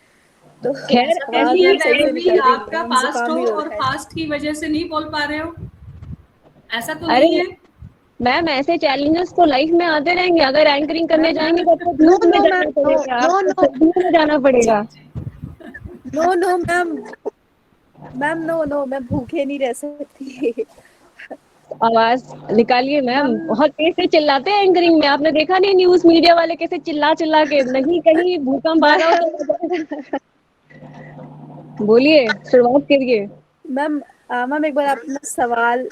तो
खैर
आवाज
ऐसी
मैम सही से
भी
निकल रही नहीं
आपका
है, मैम
फास्ट
जुकाम
हो
भी हो
और
रखा है।
फास्ट की वजह से नहीं बोल पा रहे हो, ऐसा तो
अरे
नहीं है।
मैम, ऐसे चैलेंजेस तो लाइफ में आते रहेंगे। अगर एंकरिंग करने
मैम
जाएंगे तो आपको
नो
धूप में
नो मैम,
जाना
नो
पड़ेगा,
नो
आपको
नो
सर्दियों में जाना
जी
पड़ेगा।
जी।
No no ma'am, ma'am no no, मैं भूखे नहीं रह सकती।
आवाज निकालिए मैम,
मैम
बहुत तेज से चिल्लाते हैं एंकरिंग में। आपने देखा नहीं न्यूज मीडिया वाले कैसे चिल्ला चिल्ला के, नहीं कहीं भूकंप आ रहा हो तो बोलिए, शुरुआत करिए।
मैम मैम एक बार आप अपना सवाल,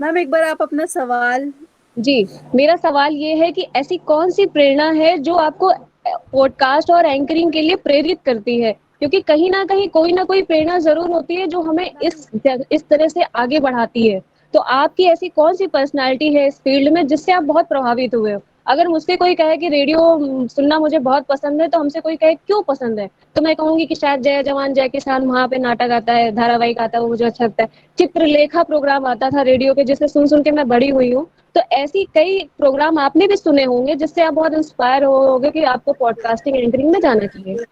मैम एक बार आप अपना सवाल।
जी, मेरा सवाल ये है कि ऐसी कौन सी प्रेरणा है जो आपको पॉडकास्ट और एंकरिंग के लिए प्रेरित करती है? क्योंकि कहीं ना कोई प्रेरणा जरूर होती है जो हमें इस तरह से आगे बढ़ाती है। तो आपकी ऐसी कौन सी पर्सनालिटी है इस फील्ड में जिससे आप बहुत प्रभावित हुए हो? अगर मुझसे कोई कहे कि रेडियो सुनना मुझे बहुत पसंद है, तो हमसे कोई कहे क्यों पसंद है, तो मैं कहूंगी कि शायद जय जवान जय किसान, वहां पे नाटक आता है, धारावाहिक आता है, वो मुझे अच्छा लगता है। चित्रलेखा प्रोग्राम आता था रेडियो पे, जिसे सुन सुन के मैं बड़ी हुई हूँ। तो ऐसी कई प्रोग्राम आपने भी सुने होंगे जिससे आप बहुत इंस्पायर होगे कि आपको पॉडकास्टिंग एंकरिंग में जाना चाहिए।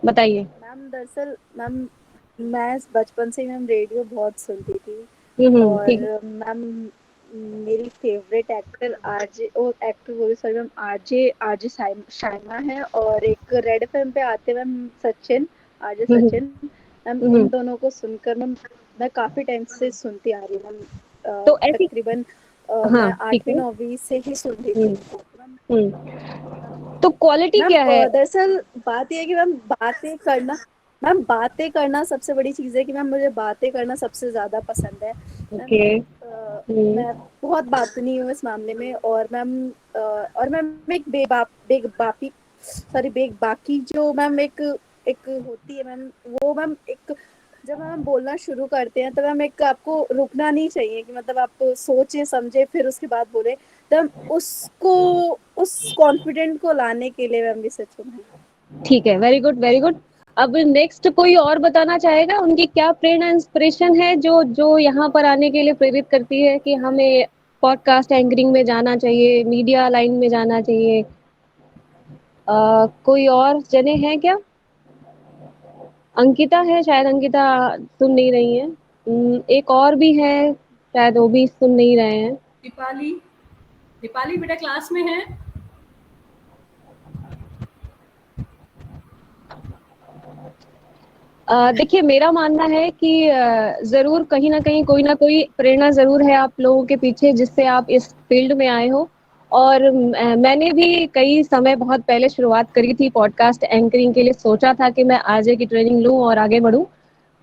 बताइए।
मैम दरअसल मैम मैं बचपन से ही मैम रेडियो बहुत सुनती थी,
ठीक है।
और मैम मेरी फेवरेट एक्टर आरजे, ओ एक्टर बोले sorry ma'am, RJ RJ Shaima है, और एक रेड एफएम पे आते मैम सचिन, आरजे
हम्म
सचिन। मैम
हम्म
इन दोनों को सुनकर मैं काफी टाइम से सुनती आ रही हूँ मैम।
तो ऐसी,
तकरीबन
हाँ
मैं
ठीक है।
8वीं 9वीं से ही सुनती थी
हम्म
उनको मैम।
तो क्वालिटी
मैम
क्या है?
दरअसल बात ये है कि मैम बातें करना सबसे बड़ी चीज़ है, कि मैम मुझे बातें करना सबसे ज़्यादा पसंद है मैम।
ओके। हम्म
मैं बहुत बातूनी हूँ इस मामले में, और मैम एक बेबापी सॉरी बेबाकी जो मैम एक एक होती है मैम, वो मैम एक, जब हम बोलना शुरू करते हैं तो मैम एक आपको रुकना नहीं चाहिए, कि मतलब आप सोचें समझे फिर उसके बाद बोले, तब उसको उस कॉन्फिडेंट को लाने के लिए मैम रिसर्च करना है।
ठीक है, वेरी गुड वेरी गुड। अब नेक्स्ट कोई और बताना चाहेगा उनकी क्या प्रेरणा इंस्पिरेशन है जो जो यहाँ पर आने के लिए प्रेरित करती है कि हमें पॉडकास्ट एंकरिंग में जाना चाहिए, मीडिया लाइन में जाना चाहिए? कोई और जने हैं क्या? अंकिता है शायद, अंकिता सुन नहीं रही है। एक और भी है शायद, वो भी सुन नहीं रहे हैं।
दीपाली, दीपाली बेटा क्लास में है।
देखिए, मेरा मानना है कि जरूर कहीं ना कोई प्रेरणा जरूर है आप लोगों के पीछे जिससे आप इस फील्ड में आए हो। और मैंने भी कई समय बहुत पहले शुरुआत करी थी पॉडकास्ट एंकरिंग के लिए, सोचा था कि मैं आरजे की ट्रेनिंग लूं और आगे बढ़ूं।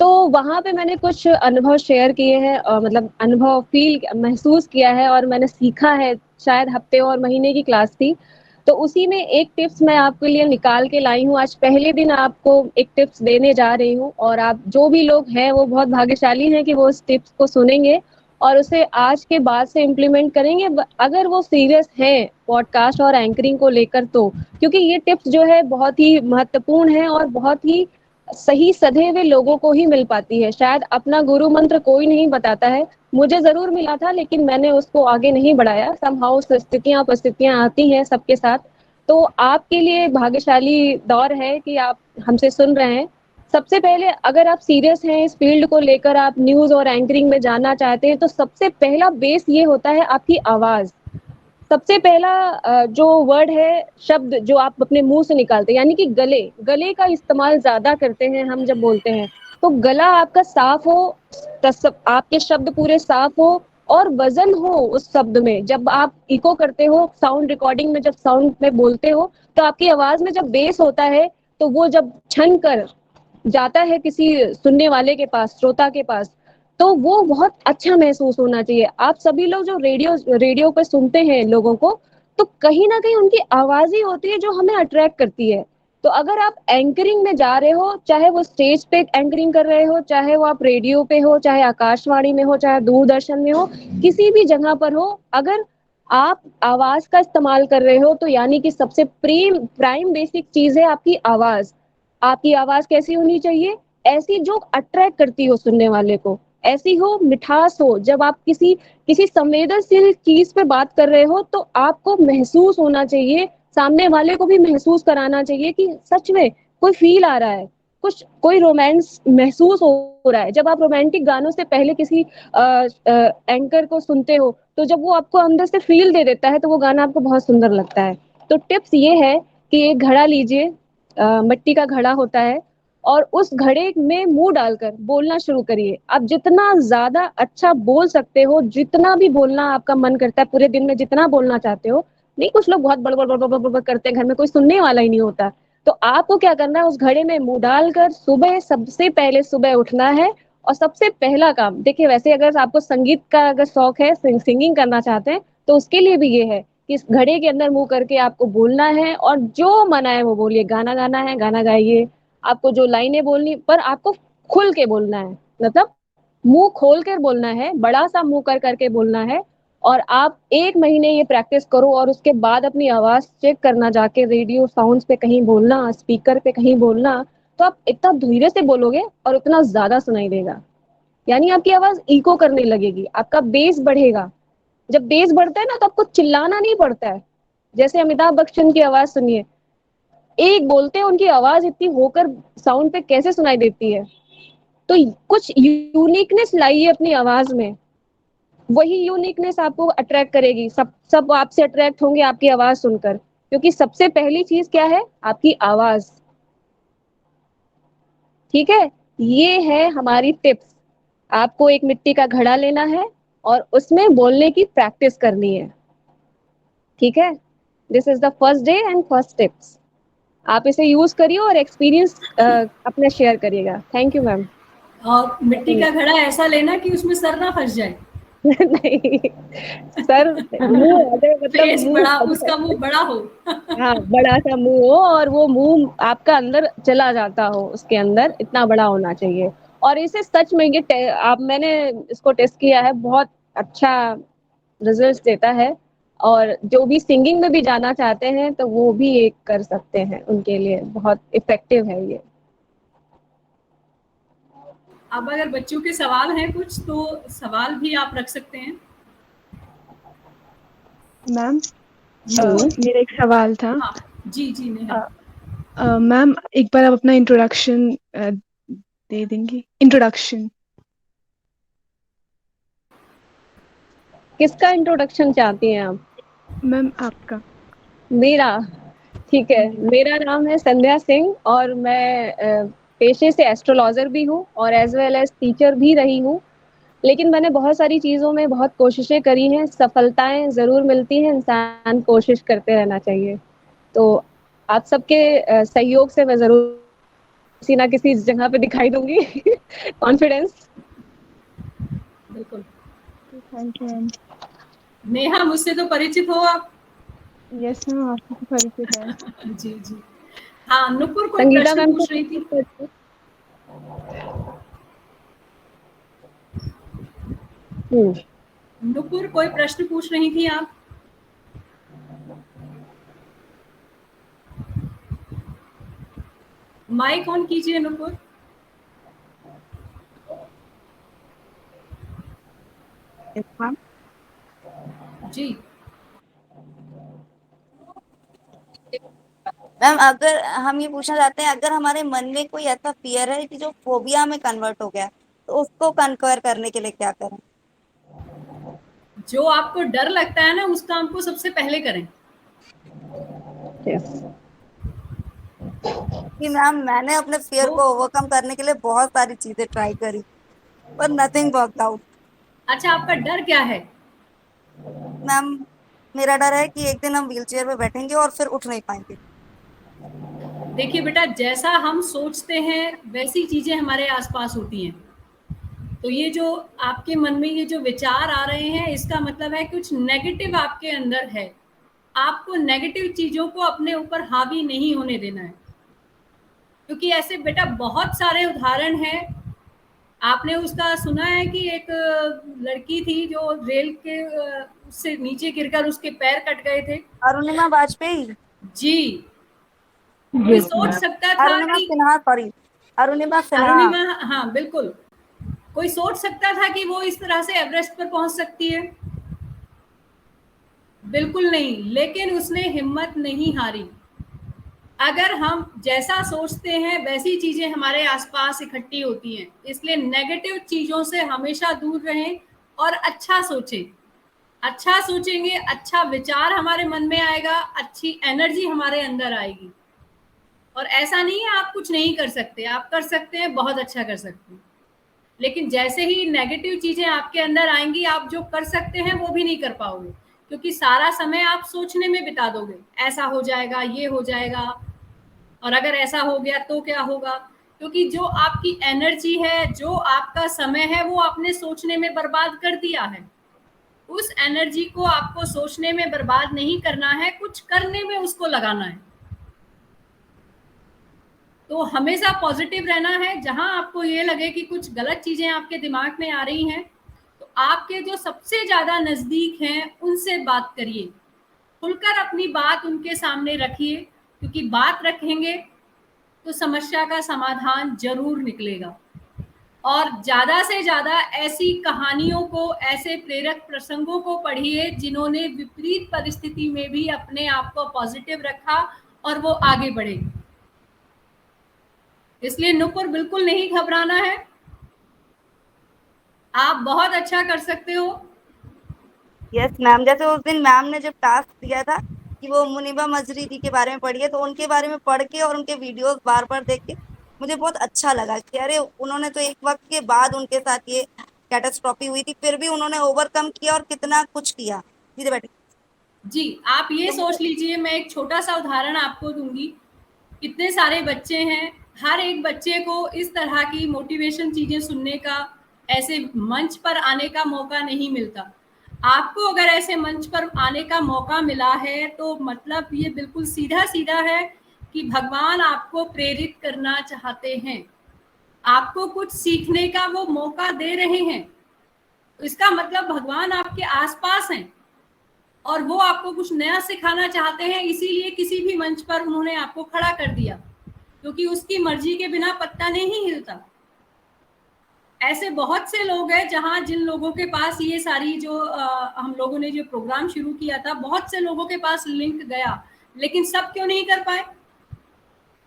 तो वहां पे मैंने कुछ अनुभव शेयर किए हैं, मतलब अनुभव फील महसूस किया है और मैंने सीखा है। शायद हफ्ते और महीने की क्लास थी, तो उसी में एक टिप्स मैं आपके लिए निकाल के लाई हूँ। आज पहले दिन आपको एक टिप्स देने जा रही हूँ, और आप जो भी लोग हैं वो बहुत भाग्यशाली हैं कि वो उस टिप्स को सुनेंगे और उसे आज के बाद से इम्प्लीमेंट करेंगे, अगर वो सीरियस हैं पॉडकास्ट और एंकरिंग को लेकर। तो क्योंकि ये टिप्स जो है बहुत ही महत्वपूर्ण है और बहुत ही सही सधे हुए लोगों को ही मिल पाती है। शायद अपना गुरु मंत्र कोई नहीं बताता है, मुझे जरूर मिला था लेकिन मैंने उसको आगे नहीं बढ़ाया। समहाउ स्थितियां परिस्थितियां आती हैं सबके साथ। तो आपके लिए भाग्यशाली दौर है कि आप हमसे सुन रहे हैं। सबसे पहले, अगर आप सीरियस हैं इस फील्ड को लेकर, आप न्यूज और एंकरिंग में जाना चाहते हैं, तो सबसे पहला बेस ये होता है आपकी आवाज। सबसे पहला जो वर्ड है, शब्द जो आप अपने मुंह से निकालते हैं, यानी कि गले गले का इस्तेमाल ज्यादा करते हैं हम जब बोलते हैं। तो गला आपका साफ हो, आपके शब्द पूरे साफ हो और वजन हो उस शब्द में। जब आप इको करते हो साउंड रिकॉर्डिंग में, जब साउंड में बोलते हो, तो आपकी आवाज में जब बेस होता है, तो वो जब छन कर जाता है किसी सुनने वाले के पास, श्रोता के पास, तो वो बहुत अच्छा महसूस होना चाहिए। आप सभी लोग जो रेडियो पे सुनते हैं लोगों को, तो कहीं ना कहीं उनकी आवाज ही होती है जो हमें अट्रैक्ट करती है। तो अगर आप एंकरिंग में जा रहे हो, चाहे वो स्टेज पे एंकरिंग कर रहे हो, चाहे वो आप रेडियो पे हो, चाहे आकाशवाणी में हो, चाहे दूरदर्शन में हो, किसी भी जगह पर हो, अगर आप आवाज का इस्तेमाल कर रहे हो, तो यानी कि सबसे प्राइम बेसिक चीज है आपकी आवाज। आपकी आवाज कैसी होनी चाहिए? ऐसी जो अट्रैक्ट करती हो सुनने वाले को, ऐसी हो, मिठास हो। जब आप किसी किसी संवेदनशील चीज पे बात कर रहे हो तो आपको महसूस होना चाहिए, सामने वाले को भी महसूस कराना चाहिए कि सच में कोई फील आ रहा है, कुछ कोई रोमांस महसूस हो रहा है। जब आप रोमांटिक गानों से पहले किसी एंकर को सुनते हो तो जब वो आपको अंदर से फील दे देता है तो वो गाना आपको बहुत सुंदर लगता है। तो टिप्स ये है कि एक घड़ा लीजिए, मिट्टी का घड़ा होता है, और उस घड़े में मुंह डालकर बोलना शुरू करिए। आप जितना ज्यादा अच्छा बोल सकते हो, जितना भी बोलना आपका मन करता है पूरे दिन में, जितना बोलना चाहते हो। नहीं, कुछ लोग बहुत बड़ बड़ बड़ बड़ बड़ करते हैं, घर में कोई सुनने वाला ही नहीं होता। तो आपको क्या करना है, उस घड़े में मुंह डालकर सुबह, सबसे पहले सुबह उठना है। और सबसे पहला काम देखिए, वैसे अगर आपको संगीत का अगर शौक है, सिंगिंग करना चाहते हैं, तो उसके लिए भी ये है कि इस घड़े के अंदर मुंह करके आपको बोलना है और जो मन आए वो बोलिए। गाना गाना है, गाना गाइए। आपको जो लाइनें बोलनी, पर आपको खुल के बोलना है, मतलब मुंह खोल कर बोलना है, बड़ा सा मुंह कर करके बोलना है। और आप 1 महीने ये प्रैक्टिस करो और उसके बाद अपनी आवाज चेक करना, जाके रेडियो साउंड्स पे कहीं बोलना, स्पीकर पे कहीं बोलना, तो आप इतना धीरे से बोलोगे और उतना ज्यादा सुनाई देगा। यानी आपकी आवाज इको करने लगेगी, आपका बेस बढ़ेगा। जब बेस बढ़ता है ना तो आपको चिल्लाना नहीं पड़ता है। जैसे अमिताभ बच्चन की आवाज सुनिए, एक बोलते हैं, उनकी आवाज इतनी होकर साउंड पे कैसे सुनाई देती है। तो कुछ यूनिकनेस लाइए अपनी आवाज में, वही यूनिकनेस आपको अट्रैक्ट करेगी। सब सब आपसे अट्रैक्ट होंगे आपकी आवाज सुनकर, क्योंकि सबसे पहली चीज क्या है, आपकी आवाज। ठीक है, ये है हमारी टिप्स। आपको एक मिट्टी का घड़ा लेना है और उसमें बोलने की प्रैक्टिस करनी है। ठीक है, this is the first day and first tips. आप इसे यूज करिए और एक्सपीरियंस अपने शेयर करिएगा। Thank you ma'am.
और मिट्टी का घड़ा ऐसा लेना कि उसमें सर ना फंस जाए।
नहीं, सर मुंह अगर मतलब
फेस
मुंह
बड़ा, उसका मुंह बड़ा हो।
हाँ, बड़ा सा मुंह हो और वो मुंह आपका अंदर चला जाता हो, उसके अंदर इतना बड़ा होना चाहिए। और इसे सच में आप, मैंने इसको टेस्ट किया है, बहुत अच्छा रिजल्ट देता है। और जो भी सिंगिंग में भी जाना चाहते हैं तो वो भी एक कर सकते हैं, उनके लिए बहुत इफेक्टिव है ये।
अब अगर बच्चों के सवाल हैं कुछ, तो सवाल भी आप रख सकते हैं।
मैम, मेरा एक सवाल था।
हाँ जी जी नेहा।
मैम, एक बार आप अपना इंट्रोडक्शन दे देंगी? इंट्रोडक्शन।
किसका इंट्रोडक्शन चाहती हैं आप?
मैम, आपका।
मेरा? ठीक है, मेरा नाम है संध्या सिंह और मैं पेशे से एस्ट्रोलॉजर भी हूँ और एज वेल एज टीचर भी रही हूँ। लेकिन मैंने बहुत सारी चीज़ों में बहुत कोशिशें करी हैं। सफलताएं ज़रूर मिलती हैं, इंसान कोशिश करते रहना चाहिए। तो आप सबके सहयोग से मैं ज़रूर किसी ना किसी जगह पे दिखाई दूंगी। कॉन्फिडेंस।
बिल्कुल।
Thank you ma'am.
नेहा, मुझसे तो परिचित हो आप।
यस मैम, आपको तो परिचित है।
जी जी। हाँ, नुपुर कोई
संगीता
प्रश्न
मैम
पूछ रही थी। नुपुर कोई प्रश्न पूछ रही थी आप? माइक ऑन कीजिए नुपुर।
Yes, ma'am.
जी।
मैम, अगर हम ये पूछना चाहते हैं, अगर हमारे मन में कोई ऐसा फियर है कि जो फोबिया में कन्वर्ट हो गया, तो उसको कन्कर करने के लिए क्या करें?
जो आपको डर लगता है ना, उस काम को सबसे पहले करें।
कि मैम, मैंने अपने फियर
तो
को ओवरकम करने के लिए बहुत सारी चीजें ट्राई करी, पर नथिंग वर्कड आउट।
अच्छा, आपका डर क्या है?
मैम, मेरा डर है कि एक दिन हम व्हीलचेयर पे बैठेंगे और फिर उठ नहीं पाएंगे।
देखिए बेटा, जैसा हम सोचते हैं वैसी चीजें हमारे आसपास होती हैं। तो ये जो आपके मन में ये जो विचार आ रहे हैं, इसका मतलब है कुछ नेगेटिव आपके अंदर है। आपको नेगेटिव चीजों को अपने ऊपर हावी नहीं होने देना है, क्योंकि ऐसे बेटा बहुत सारे उदाहरण हैं। आपने उसका सुना है कि एक लड़की थी जो रेल के से नीचे गिरकर उसके पैर कट गए थे।
अरुणिमा वाजपेयी।
जी। कोई सोच
मैम।
सकता था
अरुणिमा
कि
सिन्हा, सॉरी, अरुणिमा सिन्हा।
अरुणिमा, हाँ बिल्कुल, कोई सोच सकता था कि वो इस तरह से एवरेस्ट पर पहुंच सकती है? बिल्कुल नहीं, लेकिन उसने हिम्मत नहीं हारी। अगर हम जैसा सोचते हैं वैसी चीजें हमारे आसपास इकट्ठी होती हैं, इसलिए नेगेटिव चीजों से हमेशा दूर रहें और अच्छा सोचें। अच्छा सोचेंगे, अच्छा विचार हमारे मन में आएगा, अच्छी एनर्जी हमारे अंदर आएगी। और ऐसा नहीं है आप कुछ नहीं कर सकते, आप कर सकते हैं, बहुत अच्छा कर सकते हैं। लेकिन जैसे ही नेगेटिव चीजें आपके अंदर आएंगी, आप जो कर सकते हैं वो भी नहीं कर पाओगे, क्योंकि सारा समय आप सोचने में बिता दोगे, ऐसा हो जाएगा, ये हो जाएगा, और अगर ऐसा हो गया तो क्या होगा। क्योंकि जो आपकी एनर्जी है, जो आपका समय है, वो आपने सोचने में बर्बाद कर दिया है। उस एनर्जी को आपको सोचने में बर्बाद नहीं करना है, कुछ करने में उसको लगाना है। तो हमेशा पॉजिटिव रहना है। जहां आपको ये लगे कि कुछ गलत चीजें आपके दिमाग में आ रही हैं, तो आपके जो सबसे ज्यादा नजदीक हैं उनसे बात करिए, खुलकर अपनी बात उनके सामने रखिए, क्योंकि बात रखेंगे तो समस्या का समाधान जरूर निकलेगा। और ज्यादा से ज्यादा ऐसी कहानियों को, ऐसे प्रेरक प्रसंगों को पढ़िए जिन्होंने विपरीत परिस्थिति में भी अपने आप को पॉजिटिव रखा और वो आगे बढ़े। इसलिए नुपुर बिल्कुल नहीं घबराना है, आप बहुत अच्छा कर सकते हो।
यस मैम, जैसे उस दिन मैम ने जब टास्क दिया था कि वो मुनीबा मजरी जी के बारे में पढ़िए, तो उनके बारे में पढ़ के और उनके वीडियोस बार बार देख के मुझे बहुत अच्छा लगा कि अरे उन्होंने तो एक वक्त के बाद उनके साथ ये कैटास्ट्रॉफी हुई थी, फिर भी उन्होंने ओवरकम किया और कितना कुछ किया। जी बेटी
जी, आप ये सोच लीजिए, मैं एक छोटा सा उदाहरण आपको दूंगी। कितने सारे बच्चे हैं, हर एक बच्चे को इस तरह की मोटिवेशन चीजें सुनने का, ऐसे मंच पर आने का मौका नहीं मिलता। आपको अगर ऐसे मंच पर आने का मौका मिला है, तो मतलब ये बिल्कुल सीधा सीधा है कि भगवान आपको प्रेरित करना चाहते हैं, आपको कुछ सीखने का वो मौका दे रहे हैं। तो इसका मतलब भगवान आपके आसपास हैं और वो आपको कुछ नया सिखाना चाहते हैं, इसीलिए किसी भी मंच पर उन्होंने आपको खड़ा कर दिया, क्योंकि उसकी मर्जी के बिना पत्ता नहीं हिलता। ऐसे बहुत से लोग हैं जहां जिन लोगों के पास ये सारी जो हम लोगों ने जो प्रोग्राम शुरू किया था, बहुत से लोगों के पास लिंक गया, लेकिन सब क्यों नहीं कर पाए?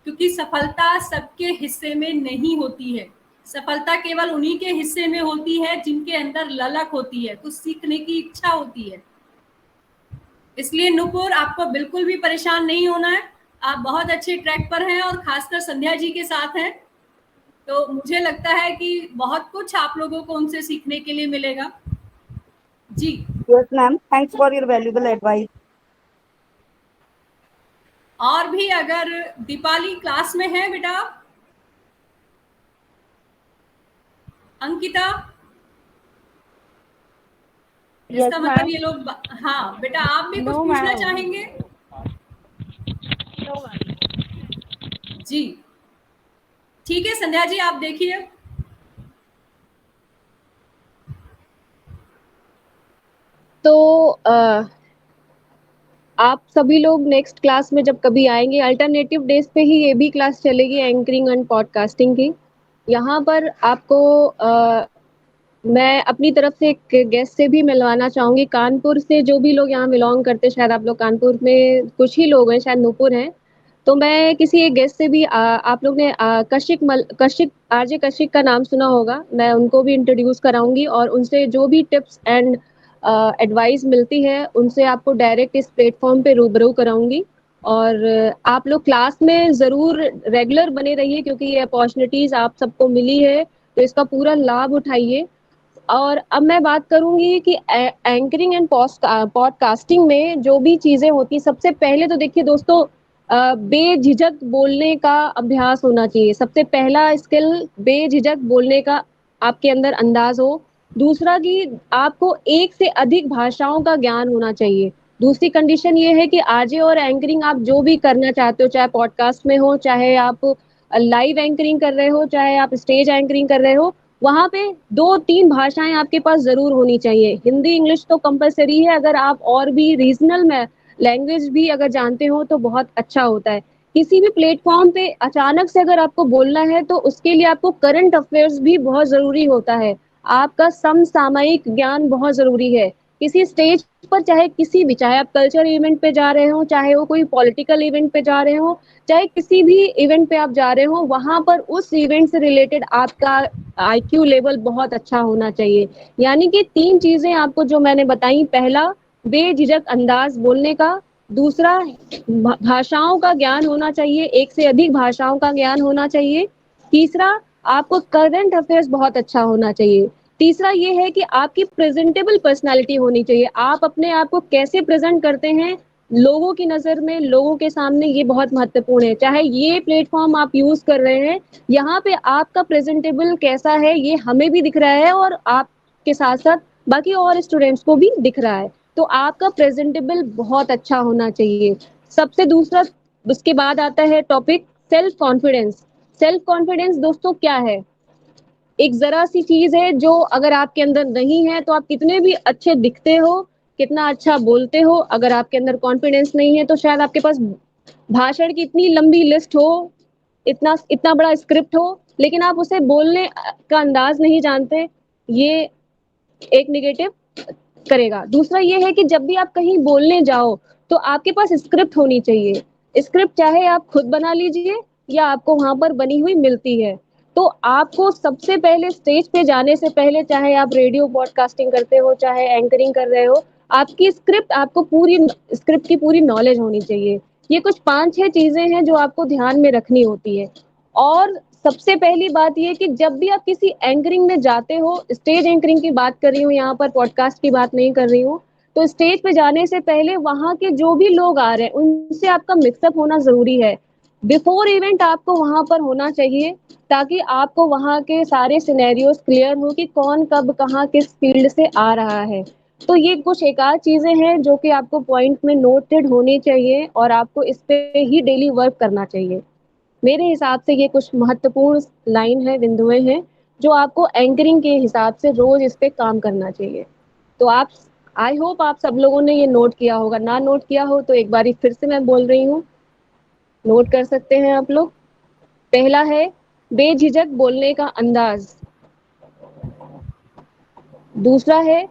क्योंकि सफलता सबके हिस्से में नहीं होती है। सफलता केवल उन्हीं के हिस्से में होती है जिनके अंदर ललक होती है, कुछ सीखने की इच्छा होती है। इसलिए नुपुर, आपको बिल्कुल भी परेशान नहीं होना है, आप बहुत अच्छे ट्रैक पर हैं और खासकर संध्या जी के साथ हैं, तो मुझे लगता है कि बहुत कुछ आप लोगों को उनसे सीखने के लिए मिलेगा। जी
yes ma'am, thanks for your valuable advice.
और भी अगर दीपाली क्लास में है बेटा, अंकिता, इसका मतलब ये लोग, हाँ बेटा, आप भी कुछ पूछना चाहेंगे? जी ठीक है, संध्या जी आप देखिए।
तो आप सभी लोग नेक्स्ट क्लास में जब कभी आएंगे, अल्टरनेटिव डेज पे ही ये भी क्लास चलेगी एंकरिंग एंड पॉडकास्टिंग की। यहाँ पर आपको मैं अपनी तरफ से एक गेस्ट से भी मिलवाना चाहूंगी, कानपुर से जो भी लोग यहाँ बिलोंग करते हैं, शायद आप लोग कानपुर में कुछ ही लोग हैं, शायद नूपुर हैं, तो मैं किसी एक गेस्ट से भी आप लोग ने कशिक आरजे कशिक का नाम सुना होगा, मैं उनको भी इंट्रोड्यूस कराऊंगी और उनसे जो भी टिप्स एंड एडवाइस मिलती है उनसे आपको डायरेक्ट इस प्लेटफॉर्म पे रूबरू कराऊंगी। और आप लोग क्लास में ज़रूर रेगुलर बने रहिए, क्योंकि ये अपॉर्चुनिटीज़ आप सबको मिली है, तो इसका पूरा लाभ उठाइए। और अब मैं बात करूंगी कि एंकरिंग एंड पॉडकास्टिंग में जो भी चीजें होती, सबसे पहले तो देखिए दोस्तों, बेझिझक बोलने का अभ्यास होना चाहिए। सबसे पहला स्किल बेझिझक बोलने का आपके अंदर अंदाज हो। दूसरा कि आपको एक से अधिक भाषाओं का ज्ञान होना चाहिए। दूसरी कंडीशन ये है कि आरजे और एंकरिंग आप जो भी करना चाहते हो, चाहे पॉडकास्ट में हो, चाहे आप लाइव एंकरिंग कर रहे हो, चाहे आप स्टेज एंकरिंग कर रहे हो, वहाँ पे 2-3 भाषाएं आपके पास जरूर होनी चाहिए। हिंदी इंग्लिश तो कंपलसरी है, अगर आप और भी रीजनल में लैंग्वेज भी अगर जानते हो तो बहुत अच्छा होता है। किसी भी प्लेटफॉर्म पे अचानक से अगर आपको बोलना है तो उसके लिए आपको करंट अफेयर्स भी बहुत ज़रूरी होता है। आपका समसामयिक ज्ञान बहुत ज़रूरी है। किसी स्टेज पर चाहे किसी भी, चाहे आप कल्चर इवेंट पे जा रहे हो, चाहे वो कोई पॉलिटिकल इवेंट पे जा रहे हो, चाहे किसी भी इवेंट पे आप जा रहे हो, वहाँ पर उस इवेंट से रिलेटेड आपका आईक्यू लेवल बहुत अच्छा होना चाहिए। यानी कि 3 चीज़ें आपको जो मैंने बताई, पहला बेझिझक अंदाज बोलने का, दूसरा भाषाओं का ज्ञान होना चाहिए, एक से अधिक भाषाओं का ज्ञान होना चाहिए, तीसरा आपको करंट अफेयर्स बहुत अच्छा होना चाहिए, तीसरा ये है कि आपकी प्रेजेंटेबल पर्सनालिटी होनी चाहिए। आप अपने आप को कैसे प्रेजेंट करते हैं लोगों की नज़र में, लोगों के सामने, ये बहुत महत्वपूर्ण है। चाहे ये प्लेटफॉर्म आप यूज कर रहे हैं, यहाँ पे आपका प्रेजेंटेबल कैसा है ये हमें भी दिख रहा है और आपके साथ साथ बाकी और स्टूडेंट्स को भी दिख रहा है। तो आपका प्रेजेंटेबल बहुत अच्छा होना चाहिए। सबसे दूसरा, उसके बाद आता है topic self confidence. Self confidence दोस्तों क्या है? एक जरा सी चीज है जो अगर आपके अंदर नहीं है तो आप कितने भी अच्छे दिखते हो, कितना अच्छा बोलते हो, अगर आपके अंदर कॉन्फिडेंस नहीं है तो शायद आपके पास भाषण की इतनी लंबी लिस्ट हो, इतना इतना बड़ा स्क्रिप्ट हो, लेकिन आप उसे बोलने का अंदाज नहीं जानते, ये एक नेगेटिव करेगा। दूसरा ये है कि जब भी आप कहीं बोलने जाओ तो आपके पास स्क्रिप्ट होनी चाहिए। स्क्रिप्ट चाहे आप खुद बना लीजिए या आपको वहां पर बनी हुई मिलती है। तो आपको सबसे पहले स्टेज पे जाने से पहले, चाहे आप रेडियो पॉडकास्टिंग करते हो, चाहे एंकरिंग कर रहे हो, आपकी स्क्रिप्ट, आपको पूरी स्क्रिप्ट की पूरी नॉलेज होनी चाहिए। ये कुछ 5-6 चीजें हैं जो आपको ध्यान में रखनी होती है। और सबसे पहली बात ये कि जब भी आप किसी एंकरिंग में जाते हो, स्टेज एंकरिंग की बात कर रही हूँ यहाँ पर, पॉडकास्ट की बात नहीं कर रही हूँ, तो स्टेज पे जाने से पहले वहां के जो भी लोग आ रहे हैं उनसे आपका मिक्सअप होना जरूरी है। बिफोर इवेंट आपको वहां पर होना चाहिए ताकि आपको वहां के सारे सिनेरियोस क्लियर हो कि कौन कब कहाँ किस फील्ड से आ रहा है। तो ये कुछ एक आध चीजें हैं जो कि आपको पॉइंट में नोटेड होनी चाहिए और आपको इस पे ही डेली वर्क करना चाहिए। मेरे हिसाब से ये कुछ महत्वपूर्ण लाइन है, बिंदुएं हैं जो आपको एंकरिंग के हिसाब से रोज इस पे काम करना चाहिए। तो आप, आई होप आप सब लोगों ने ये नोट किया होगा। ना नोट किया हो तो एक बारी फिर से मैं बोल रही हूँ, नोट कर सकते हैं आप लोग। पहला है बेझिझक बोलने का अंदाज, दूसरा है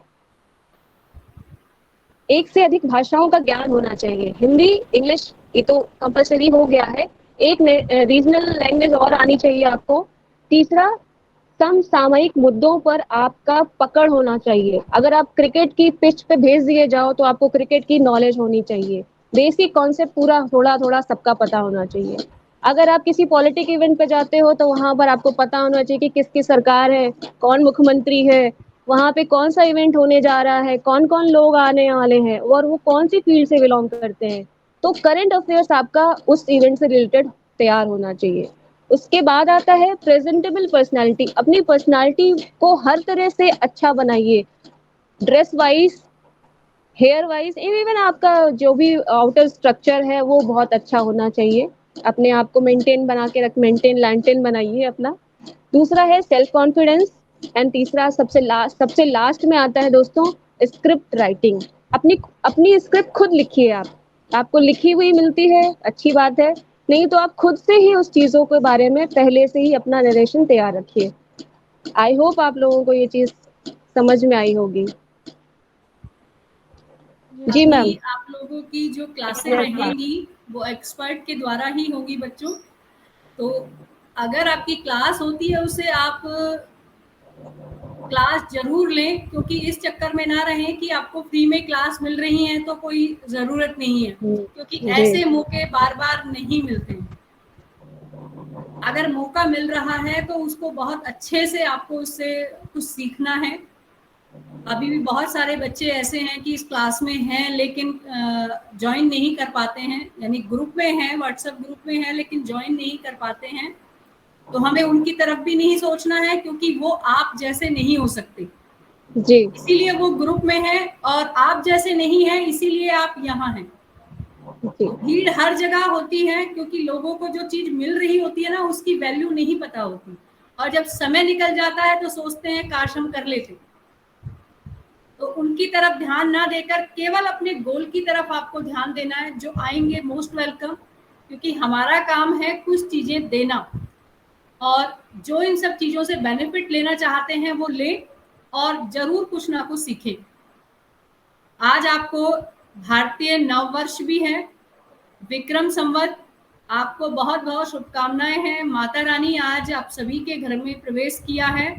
एक से अधिक भाषाओं का ज्ञान होना चाहिए, हिंदी इंग्लिश ये तो कंपलसरी हो गया है, एक रीजनल लैंग्वेज और आनी चाहिए आपको। तीसरा, समसामयिक मुद्दों पर आपका पकड़ होना चाहिए। अगर आप क्रिकेट की पिच पे भेज दिए जाओ तो आपको क्रिकेट की नॉलेज होनी चाहिए, बेसिक कॉन्सेप्ट पूरा थोड़ा थोड़ा सबका पता होना चाहिए। अगर आप किसी पॉलिटिक इवेंट पे जाते हो तो वहां पर आपको पता होना चाहिए कि किसकी सरकार है, कौन मुख्यमंत्री है, वहां पे कौन सा इवेंट होने जा रहा है, कौन कौन लोग आने वाले हैं और वो कौन सी फील्ड से बिलोंग करते हैं। तो करंट अफेयर्स आपका उस इवेंट से रिलेटेड तैयार होना चाहिए। उसके बाद आता है प्रेजेंटेबल पर्सनालिटी। अपनी पर्सनालिटी को हर तरह से अच्छा बनाइए, dress wise, hair wise, even आपका जो भी आउटर स्ट्रक्चर है वो बहुत अच्छा होना चाहिए। अपने आप को मेंटेन बनाइए अपना। दूसरा है सेल्फ कॉन्फिडेंस एंड तीसरा सबसे लास्ट में आता है दोस्तों स्क्रिप्ट राइटिंग। अपनी अपनी स्क्रिप्ट खुद लिखिए। आपको लिखी हुई मिलती है, अच्छी बात है, नहीं तो आप खुद से ही उस चीजों के बारे में पहले से ही अपना नरेशन तैयार रखिए। आई होप आप लोगों को ये चीज समझ में आई होगी। जी मैम।
अभी आप लोगों की जो क्लासें रहेंगी वो एक्सपर्ट के द्वारा ही होगी बच्चों। तो अगर आपकी क्लास होती है उसे आप क्लास जरूर लें, क्योंकि इस चक्कर में ना रहें कि आपको फ्री में क्लास मिल रही है तो कोई ज़रूरत नहीं है, क्योंकि ऐसे मौके बार बार नहीं मिलते हैं। अगर मौका मिल रहा है तो उसको बहुत अच्छे से आपको उससे कुछ सीखना है। अभी भी बहुत सारे बच्चे ऐसे हैं कि इस क्लास में हैं लेकिन ज्वाइन नहीं कर पाते हैं, यानी ग्रुप में हैं, व्हाट्सएप ग्रुप में हैं लेकिन ज्वाइन नहीं कर पाते हैं। तो हमें उनकी तरफ भी नहीं सोचना है, क्योंकि वो आप जैसे नहीं हो सकते
जी,
इसीलिए वो ग्रुप में है, और आप जैसे नहीं है इसीलिए आप यहाँ हैं। तो भीड़ हर जगह होती है, क्योंकि लोगों को जो चीज मिल रही होती है ना उसकी वैल्यू नहीं पता होती, और जब समय निकल जाता है तो सोचते हैं काश हम कर लेते। तो उनकी तरफ ध्यान ना देकर केवल अपने गोल की तरफ आपको ध्यान देना है। जो आएंगे मोस्ट वेलकम, क्योंकि हमारा काम है कुछ चीजें देना, और जो इन सब चीजों से बेनिफिट लेना चाहते हैं वो लें और जरूर कुछ ना कुछ सीखें। आज आपको भारतीय नववर्ष भी है, विक्रम संवत, आपको बहुत बहुत शुभकामनाएं हैं। माता रानी आज आप सभी के घर में प्रवेश किया है,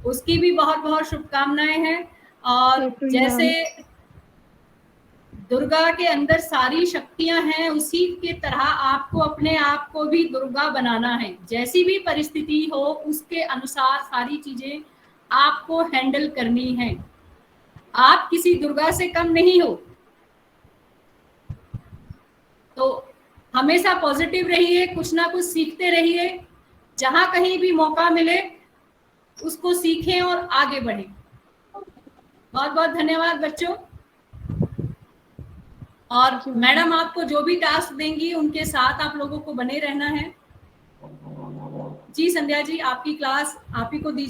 उसकी भी बहुत बहुत शुभकामनाएं हैं। और जैसे दुर्गा के अंदर सारी शक्तियां हैं, उसी के तरह आपको अपने आप को भी दुर्गा बनाना है। जैसी भी परिस्थिति हो उसके अनुसार सारी चीजें आपको हैंडल करनी है। आप किसी दुर्गा से कम नहीं हो। तो हमेशा पॉजिटिव रहिए, कुछ ना कुछ सीखते रहिए, जहां कहीं भी मौका मिले उसको सीखें और आगे बढ़ें। बहुत बहुत धन्यवाद बच्चों। और मैडम आपको जो भी टास्क देंगी उनके साथ आप लोगों को बने रहना है। जी संध्या जी, आपकी क्लास आप ही को दी